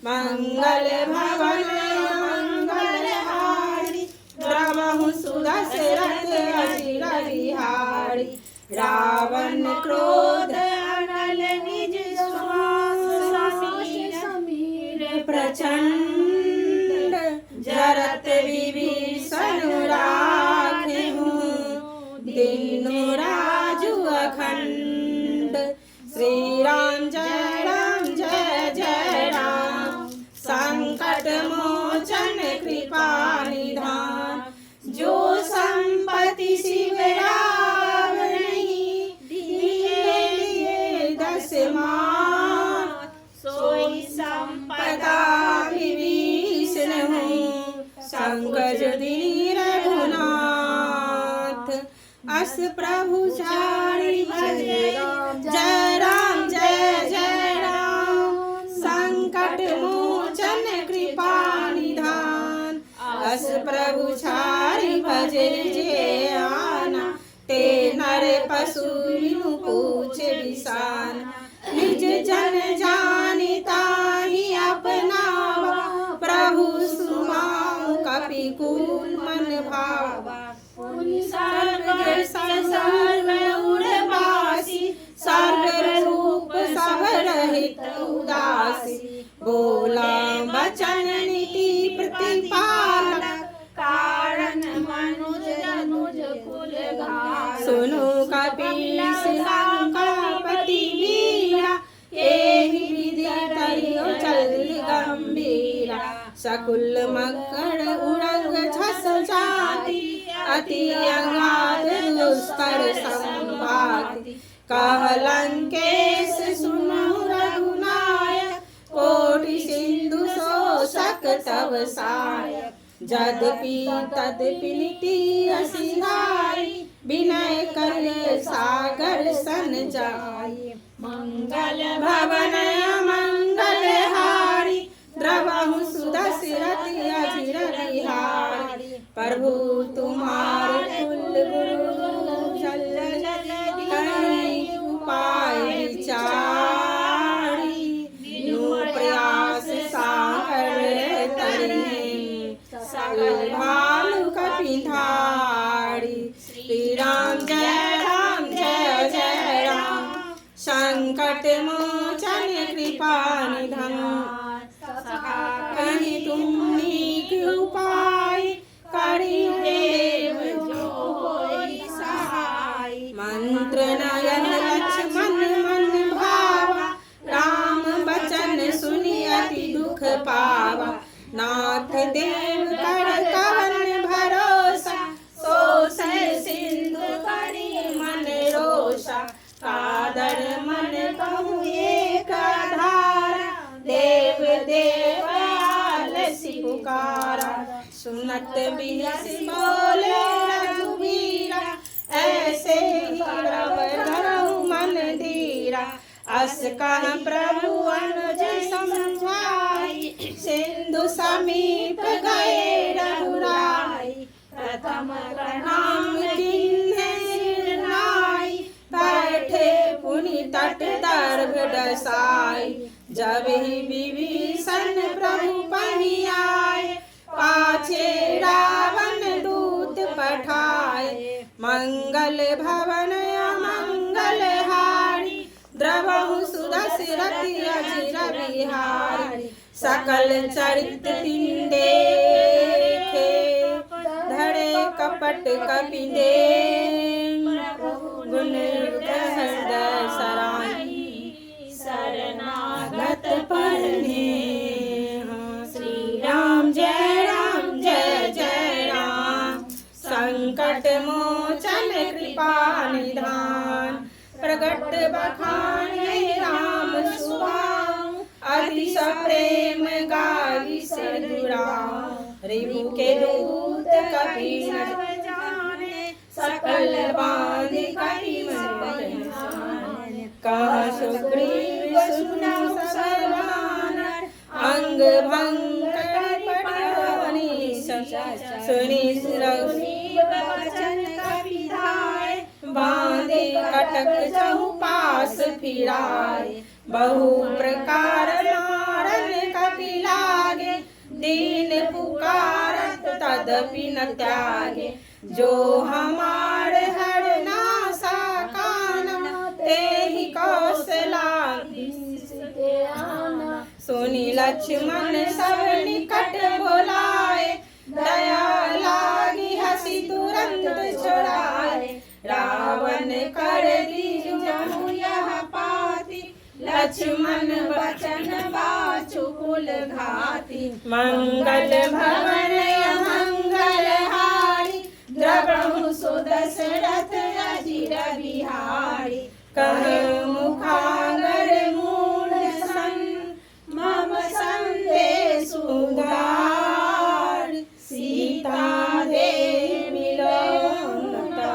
मंगल भवन मंगल हारी द्रवहु सुदशरथ अजिर बिहारी रावण क्रोध अनल निज समीर प्रचंड जरत विभीषण राखेहु दीनु राजु अखंड श्री राम जय राम संकट मोचन कृपा निधान जो संपत्ति शिव नहीं दिए दस मान सोई संपदा विभीषण हूँ संकट दीन रघुनाथ अस प्रभु चारि भजे जय राम संकट मोचन कृपा निधान अस प्रभु चारि भजे जे आना ते नर पशु पूछ विसान निज जन सहित उदासी, बोला वचन नीति प्रतिपालक, कारण मनुज जनुज कुल घात। सुनु कपीस लंकापति वीरा, एहि विधि तरियो चल गंभीरा। सकुल मकर उरंग झस जाति, अति अगाध दुस्तर संभाति। कहलंकेश सुनु रघुनायक, कोटि सिंधु शोषक तव सहायक। यद्यपि तद्यपि नीति असिधाई, विनय कर सागर सन जाई। मंगल भवन मंगल हारी, द्रवहु सुदशरथि अजिर बिहारी। प्रभु तुम्हार कुल गुरु जल कई उपाय विचारी। बिनु प्रयास सागर तरिहे, सकल भालु कपिधारी। श्री राम जय राम जय जय राम, संकट मोचन कृपा निधान। कहीं तुमनी की उपाय, करी देव जो होई सहाय। मंत्र नयन लक्ष्मण मन भावा, राम बचन सुनि अति दुख पावा। नाथ देव कर कवन भरोसा, सोसै सिंधु करी मन रोषा। कादर मन कहु एक धारा, देव देव आलसी पुकारा। सुनत बिहसि बोले रघुवीरा, ऐसे ही प्रभ धरहु मन धीरा। अस कह प्रभु अनुज समझाई, सिंधु समीप गए रघुराई। प्रथम प्रणाम किन्हे सिर नाई, बैठे पुनि तट दर्भ डसाई। जब ही विभीषण प्रभु पहि आए, पाछे रावण दूत पठाए। मंगल भवन अमंगल हारी, द्रवहु सुदशरथि अजिर बिहारी। सकल चरित तिन देखे, धरे कपट कपि गुण हृदय सराई। शरणागत परने, श्री राम जय जय राम। संकट मोचन कृपा निधान, प्रगट बखाने राम सुभाऊ। अतिश प्रेम गाई सदुराऊ, रिपु के दूत कपि न जाने। सकल बांध कपि मन कह सुग्रीव सुनौ सब बानर। अंग भंग पटवनी सुनि रघुवीर वचन कपि धाय। बांधे कटक चहु पास फिराए, बहु प्रकार मारन कपि लागे। दीन पुकारत तदपि न त्यागे, जो हमार हरनासा काना। तेहि कौशला सुनि लक्ष्मण सब निकट बोलाए। दया लागी हसी तुरंत छुड़ाए। रावण कर दीजु यह पाती, लक्ष्मण वचन बाछु कुल घाती। मंगल भवन मंगल हारी, द्रवहु सुदशरथ अजिर बिहारी। कह मुखागर मूढ़ सन, मम संदेश उदार। सीता देवी मिलौनता,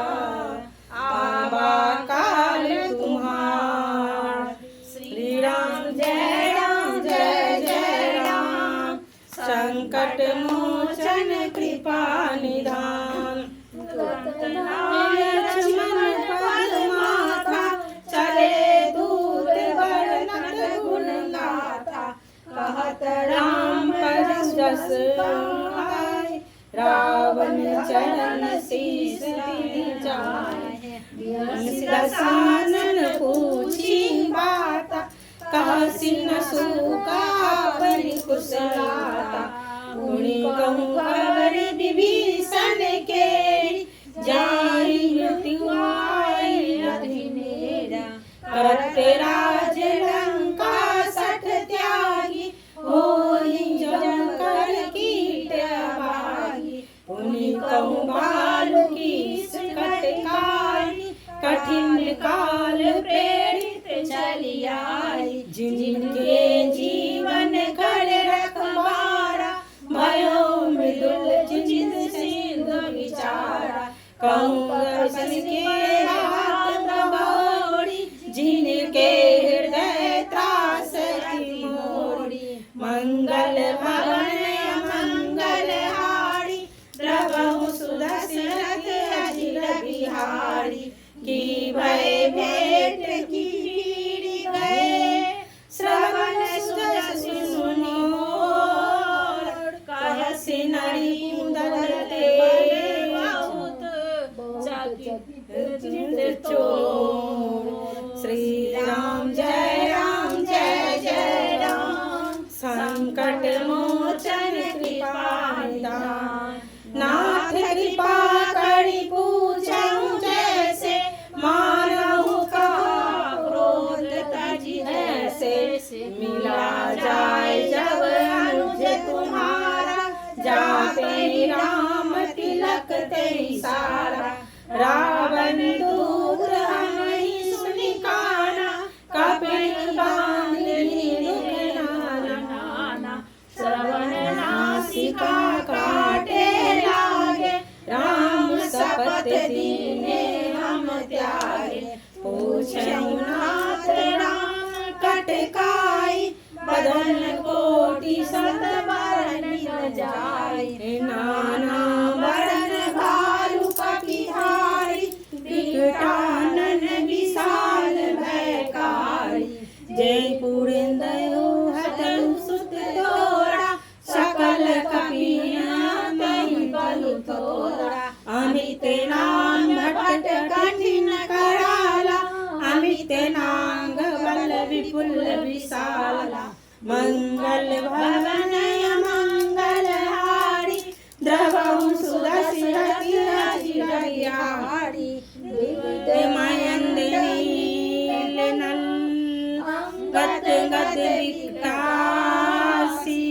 आबा काल तुम्हार। श्री राम जय जय राम, संकट मोचन कृपा निधान। लक्ष्मण पद माथा, चले दूत वर्णन गुण गाथा। कहत राम पद जस पाए, रावण चरण शीस दीन जाए। दशानन पूछी बात, कह काशी न सूखा अपनी कुशलाता उन्हीं कहूँ खबर विभीषण के जाहि मृत्यु आई अधिनेरा करते राज लंका सठ त्यागी होई जम कर कीट भागी उन्हीं कहूँ भालू की कटकाई कठिन काल प्रेरित चली आई जिनके जीवन खड़े रखवारा भयो मृदुल चित सिंधु विचारा कहूँ के हाथ दबोड़ी जिनके हृदय त्रास मोड़ी मंगल भवन मंगल हारी द्रवहु सुदशरथ अजिर बिहारी की भय भेंट की गए श्रवण सुनि मोर कहसि नरी कुंदलते बहुत चोर श्री राम जय राम संकट मोचन कृपा निधान नाथ कृपा करी पूछऊं जैसे मानहु का क्रोध तजी ऐसे मिला जाए जब अनुज तुम्हारा जाते राम तिलक तेरी सारा रावण दूर हमें सुनि काना कपिल बांधनी नाना श्रवण नासिका काटे लागे राम शपथ दीने हम त्यागे पूछऊं नाथ राम कटकाई बदन कोटि सत बरन जाय नाना बरन भालू कपिहारी विकटानन विशाल भयकारी जय पुरेंद्र हतनु सुत तोड़ा सकल कपिया तहि बलु तोड़ा अमित नाम भटक कठिन कराला अमित नांग बल विपुल विशाला मंगल भवन मंगल हारी द्रवहु सुदशरथ अजिर बिहारी मयंद नील नल गत गत विकासी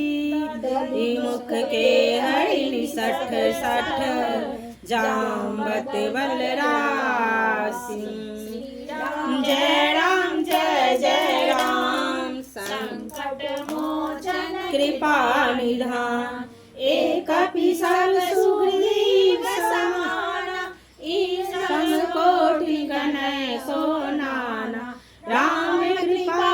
मुख के हरि सठ जाम्बत बल राशि जय राम संकट मोचन कृपा निधान एक पिसल सुग्रीव समाना ईशम कोटि गणय सोनाना राम कृपा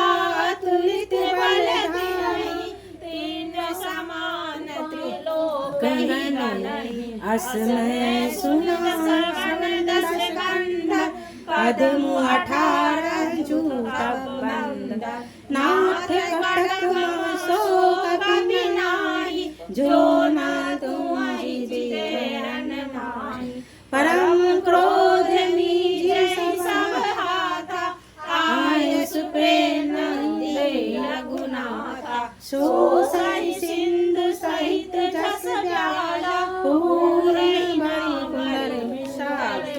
अतुलित बल धारी तीन समान त्रिलोक नहीं असमय सुना दस गंध पद्म 18 जूता बंद नाथ कटक शोक कपिनाई जो ना तुम्हारी जीवन नाई परम क्रोध मीजे सब हाथा आय सुप्रेम रघुनाथा सोसाई सिंधु सहित जस व्याला पूरी मणि पुनर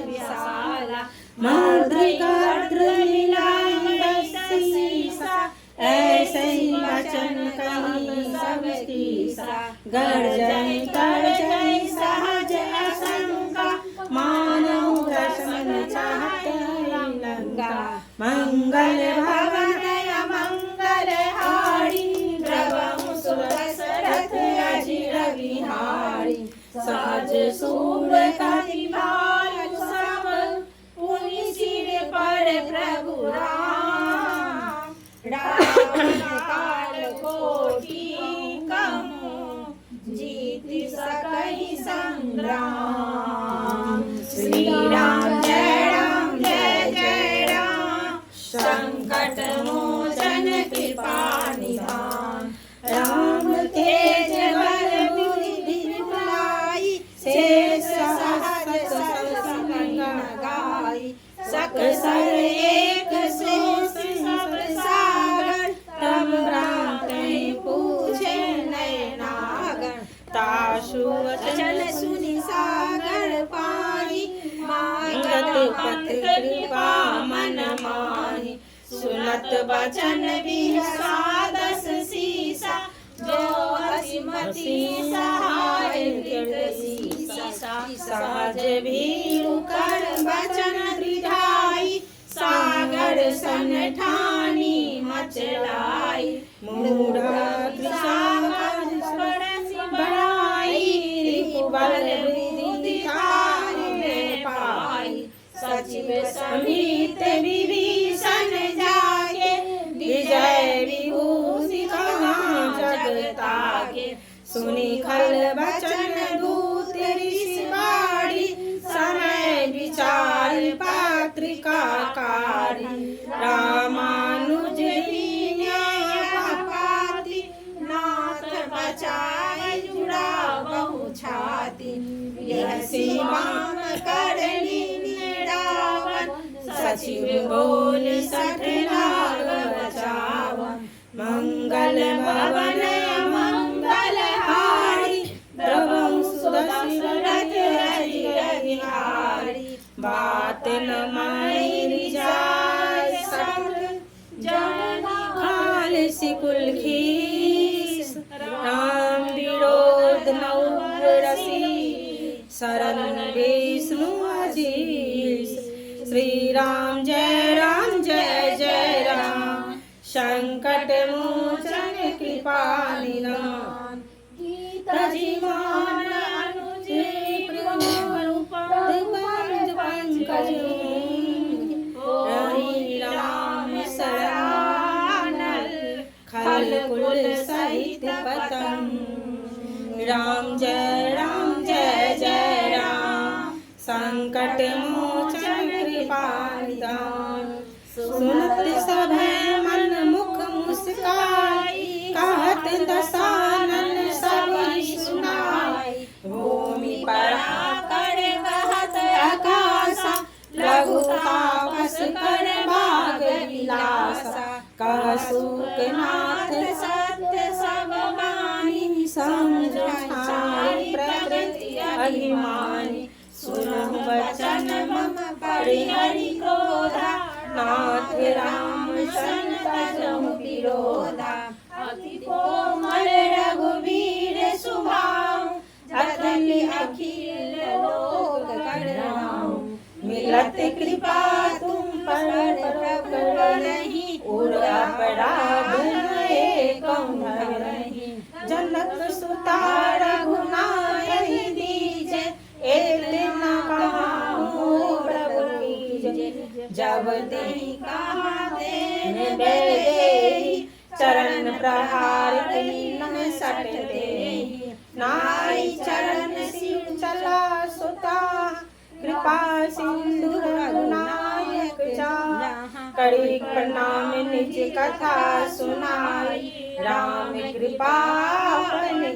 विशाला मर्दिकाद्र मिलाई सीसा ऐसे ही वचन कही सब कीसा गर्जन करजन सहज असंका मानव दर्शन चाहते लंका मंगल भवन मंगल हारी द्रवहु सुदशरथ अजिर बिहारी सहज सूर कति भाल सब पुनि सिर पर प्रभु राम काल कोटि कहूँ जीत सकहि संग्राम श्री राम जय राम संकट मोचन कृपा निधान राम तेज बल बुद्धि विपुलाई शेष सहस्र कृपा मन माहि सुनत बचन विसादस सीसा जो हसिमती सहाय शीसा सहज भीरु कर बचन दृढ़ाई सागर सन ठानी मचलाई मूढ़ सागर बढ़ाई रिपुबल वृद्धि में पाई सचिव समित विभीषण जाके विजय विभूषि जगता के सुनी खल बचन दूत ऋषि बाड़ी समय विचार पात्रिका कारी रामानुज पाती नाथ बचाए जुड़ा बहु छाती यह सीमाम करनी रावण सचिव बोल सठ नाग बचावन मंगल भवन मंगल हारी द्रवं सुदशरथ हरि बात न मारी जाय सब जन खाल सिकुल खीस राम विरोध नौ रसी शरण विष्णु अजीस श्री राम जय जय राम संकट मोचन कृपा निधान तजिमान अनुज पंकज हरि राम शरणल खल कुल सहित पतंग राम जय जय राम संकट मोचन कृपा निधान सुनत सब मन मुख मुस्काई कहत दसानन सब सुनाई भूमि पराकर कहत आकाशा लघु तापस कर भाग विलासा कह सुख नाथ सत्य सब वाणी समझाई प्रकृति अभिमानी सुनहु वचन मम परिहरि क्रोधा नाथ राम संतजहु विरोधा अति कोमल रघुवीर सुभाऊ अतुल्य अखिल लोक करनाऊ मिलत कृपा तुम पर नहीं उर अपराध नहीं जनक सुता रघुनाथ दीजे एतना कहूँ प्रभु कीजे जब दी कहा दे चरण प्रहार न सटते नाई चरण शिव चला सुता कृपा सिंधु रघुनायक जा करी प्रणाम निज कथा सुनाई राम कृपा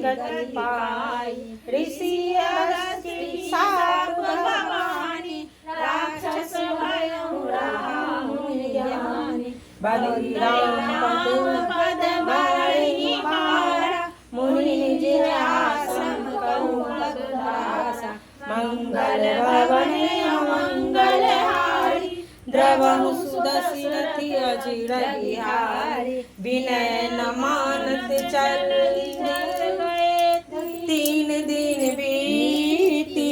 गति पाई ऋषि साधु भवानी राक्षस भयउ राम ज्ञानी बलि राम पद बरहि पारा मुनि निज आसन कहु मगदासा मंगल भवन मंगल हारी द्रवहु सुदशरथि अजिर बिहारी विनय न मानत चल तीन दिन बीती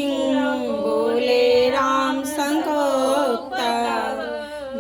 बोले राम संकोक्ता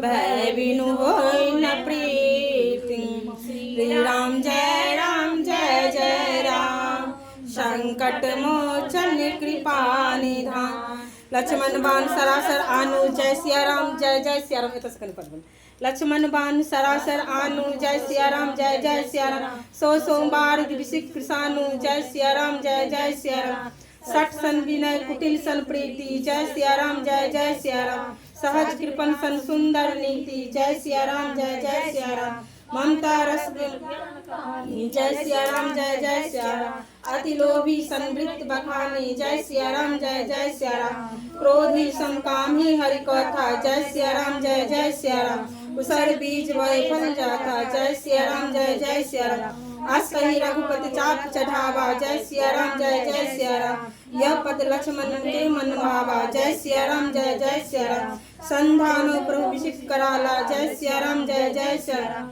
भय बिनु होय न प्रीति श्री राम जय जय राम संकट मोचन कृपा निधान लक्ष्मण बाण सरासर आनु जय सिया राम जय सिया राम लक्ष्मण बाण सरासर आनु जय सिया राम जय सिया राम सो सोमवार दिवसिक कृषानु जय सिया राम जय सिया राम सठ सन विनय कुटिल सन प्रीति जय सिया राम जय सिया राम सहज कृपन सन सुंदर नीति जय सिया राम जय सिया राम ममता रस जय सिया राम जय सिया राम अति लोभी संवृत्त बखानी जय सिया राम जय सिया राम क्रोधी समकामी हरि कथा जय सिया राम जय सिया राम उसर बीज वय फल जाता जय सिया राम जय सिया राम अस कही रघुपति चाप चढ़ावा जय सिया राम जय सिया राम यह पद लक्ष्मण के मन भावा जय सिया राम जय सिया राम संधानो प्रभु विशिष्ट कराला। जय सिया राम जय जय सिया राम।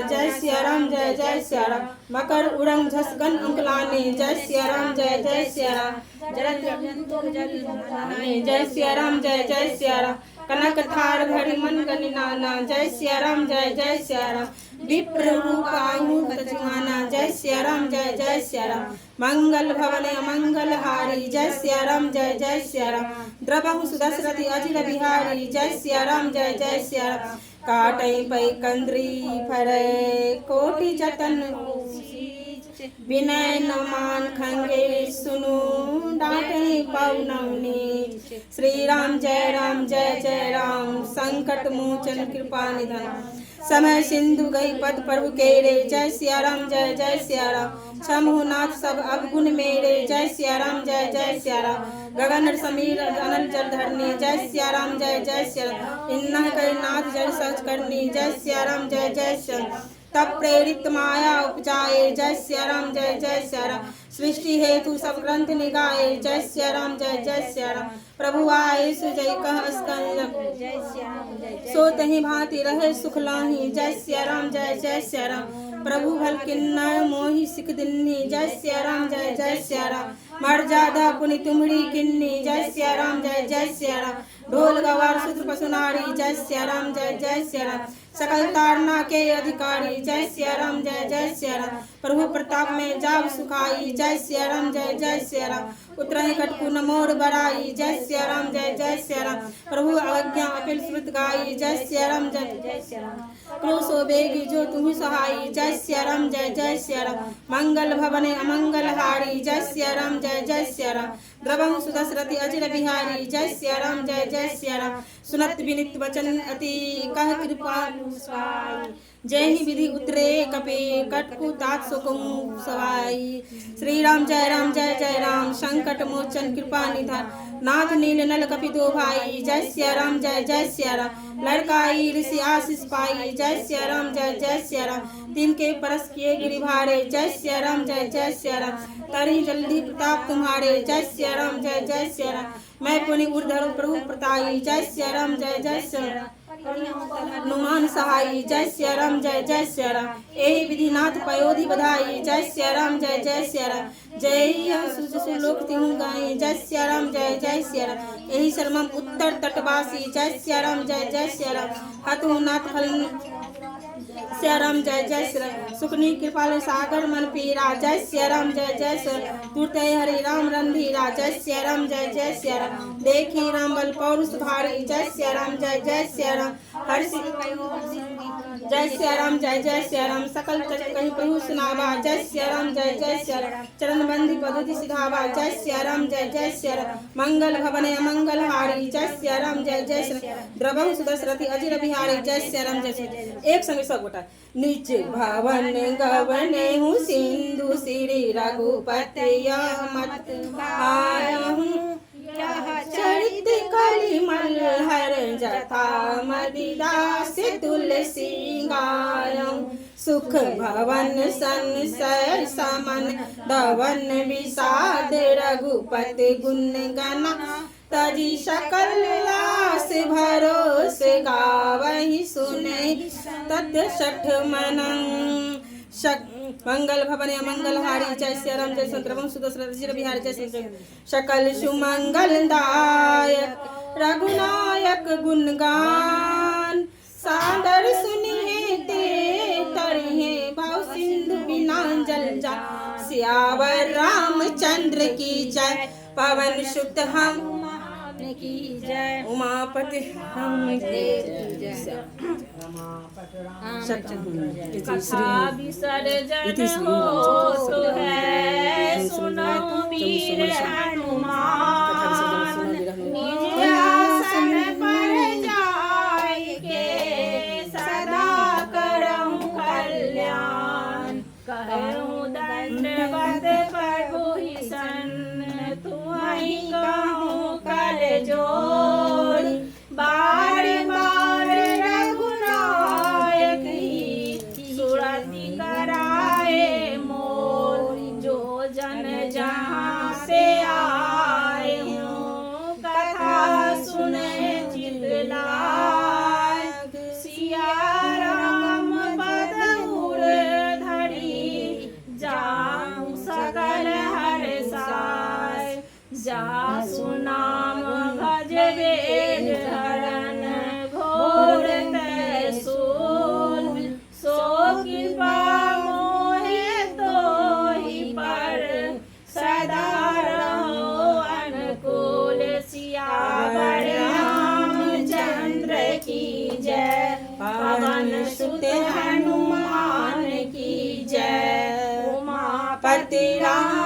जय सिया राम जय जय सिया राम। मकर उड़ंग झसगन अंकलाने। जय सिया राम जय जय सिया राम। जय सिया राम जय जय सिया राम। कनक थार घड़ी मन गनि नाना। जय सिया राम जय जय सिया राम। विप्र रूप आहू तजमाना। जय सिया राम जय जय सिया राम। मंगल भवन अमंगल हारी। जय सिया राम जय जय सिया राम। द्रवहु सुदशरथि अजिर बिहारी। जय सिया राम जय जय सिया राम। काटई पै कंद्री फरै कोटि जतन विनय न मान खंगे सुनु डांटे पवनौनी। श्री राम जय जय राम। संकट मोचन कृपा निधन समय सिंधु गई पद प्रभु केरे। जय सिया राम जय जय सिया राम। छमहु नाथ सब अवगुण मेरे। जय सिया राम जय जय सिया राम। गगन समीर अनल जल धरनी। जय सिया राम जय जय सिया राम। इन्नह कई नाथ जल सच करनी। जय सिया राम जय जय सिया राम। तब प्रेरित माया उपजाए। जय सिया राम जय जय सिया राम। सृष्टि हेतु सब ग्रंथ निगाए। जय सिया राम जय जय सिया राम। प्रभु आए सुजय कह सो तही भांति रहे सुख लाही। जय सिया राम जय जय सिया राम। प्रभु भल किन्नर मोहि सिख दिन्नी। जय सिया राम जय जय सिया राम। मर्यादा पुनि तुम्हरी किन्नी। जय सिया राम जय जय सिया राम। ढोल गवार शूद्र पशुनारी। जय सिया राम जय जय सिया राम। सकल तारना के अधिकारी। जय सिया राम जय जय सिया राम। प्रभु प्रताप में जाव सुखाई। जय सिया राम जय जय सिया राम। उतरहि कटकु न मोर बराई। जय सिया राम जय जय सिया राम। प्रभु अवज्ञा अपिल श्रुत गाई। जय सिया राम जय जय सिया राम। क्रोशो बेगी जो तुम्हि सहाई। जय सिया राम जय जय सिया राम। मंगल भवन अमंगल हारी। जय सिया राम जय जय सिया राम। द्रवहु सुदशरथि अजिर बिहारी। जय सिया राम जय जय सिया राम। सुनत विनित वचन अति कह कृपालु स्वाई। जय ही विधि उतरे कपे कटकु तात सुकहु सवाई। श्री राम जय राम। संकट मोचन कृपा निधान। नाथ नील नल कपि दो भाई। जय सिया राम जय जय सिया राम। लड़काई ऋषि आशीष पाई। जय सिया राम जय जय सिया राम। तिनके परस किए गिरि भारे। जय सिया राम जय जय सिया राम। तरी जल्दी प्रताप तुम्हारे। जय सिया राम जय जय सिया राम। मैं पुनि उर्धर प्रभु प्रताई। जय सिया राम जय जय सिया राम। हनुमान सहाई। जय सिया राम जय जय सिया राम। एहि विधिनाथ पयोधि बधाई। जय सिया राम जय जय सिया राम। जय सुलोक तिहु गाई। जय सिया राम जय जय सिया राम। एहि शर्मम उत्तर तटवासी। जय सिया राम जय जय सिया राम। हतु नाथ फल सिया राम जय जय सिया राम। सुखनी कृपाल सागर मन पीरा। जय सिया राम जय जय सिया राम। तुरते हरि राम रंधीरा। जय सिया राम जय जय सिया राम। देखी राम बल पौरुष भारी। जय सिया राम जय जय सिया राम। हर जय सिया राम जय जय सिया राम। सकल कहीं प्रभु सुनावा। जय सिया राम जय जय सिया राम। चरण बंदी पद्धति सिधावा। जय सिया राम जय जय सिया राम। मंगल भवन अमंगल हारी। जय सिया राम जय जय सिया राम। द्रवहु सुदशरथि अजिर बिहारी। जय सिया राम जय सिया। एक संग सब गोटा। निज भवन गवने हूँ सिंधु श्री रघुपति मत आयहूँ। चरित कलिमल हर जथा मदिदास तुलसी गायहूँ। सुख भवन संसय समन दवन विषाद रघुपति गुण गना। तजी सकल लास भरोस गावहि सुने तत् सठ मनन। मंगल भवन अमंगल हारी। जय सिया राम जय संतरवम सुदशरथ जिर बिहारी। जय सिया सकल सुमंगल दायक रघुनायक गुणगान। सादर सुनिए ते तरिहे भाव सिंधु बिना जल जा। सियावर रामचंद्र की जय। पवन सुत हम की जय। उमापति हम की जय। कथा विसर्जन हो तो है सुनो वीर हनुमान। निज आसन पर जाय के सदा करहु कल्याण। कहूँ दंडवत प्रभु सन तुम्हि कहूँ कर जोड़। बार बार रघुनायक सुरति कराए मोर। जो जन जहाँ से आए हूँ कथा सदा रहो अनुकूल। सियावर रामचंद्र की जय, पवन सुत हनुमान की जय। उमापति राम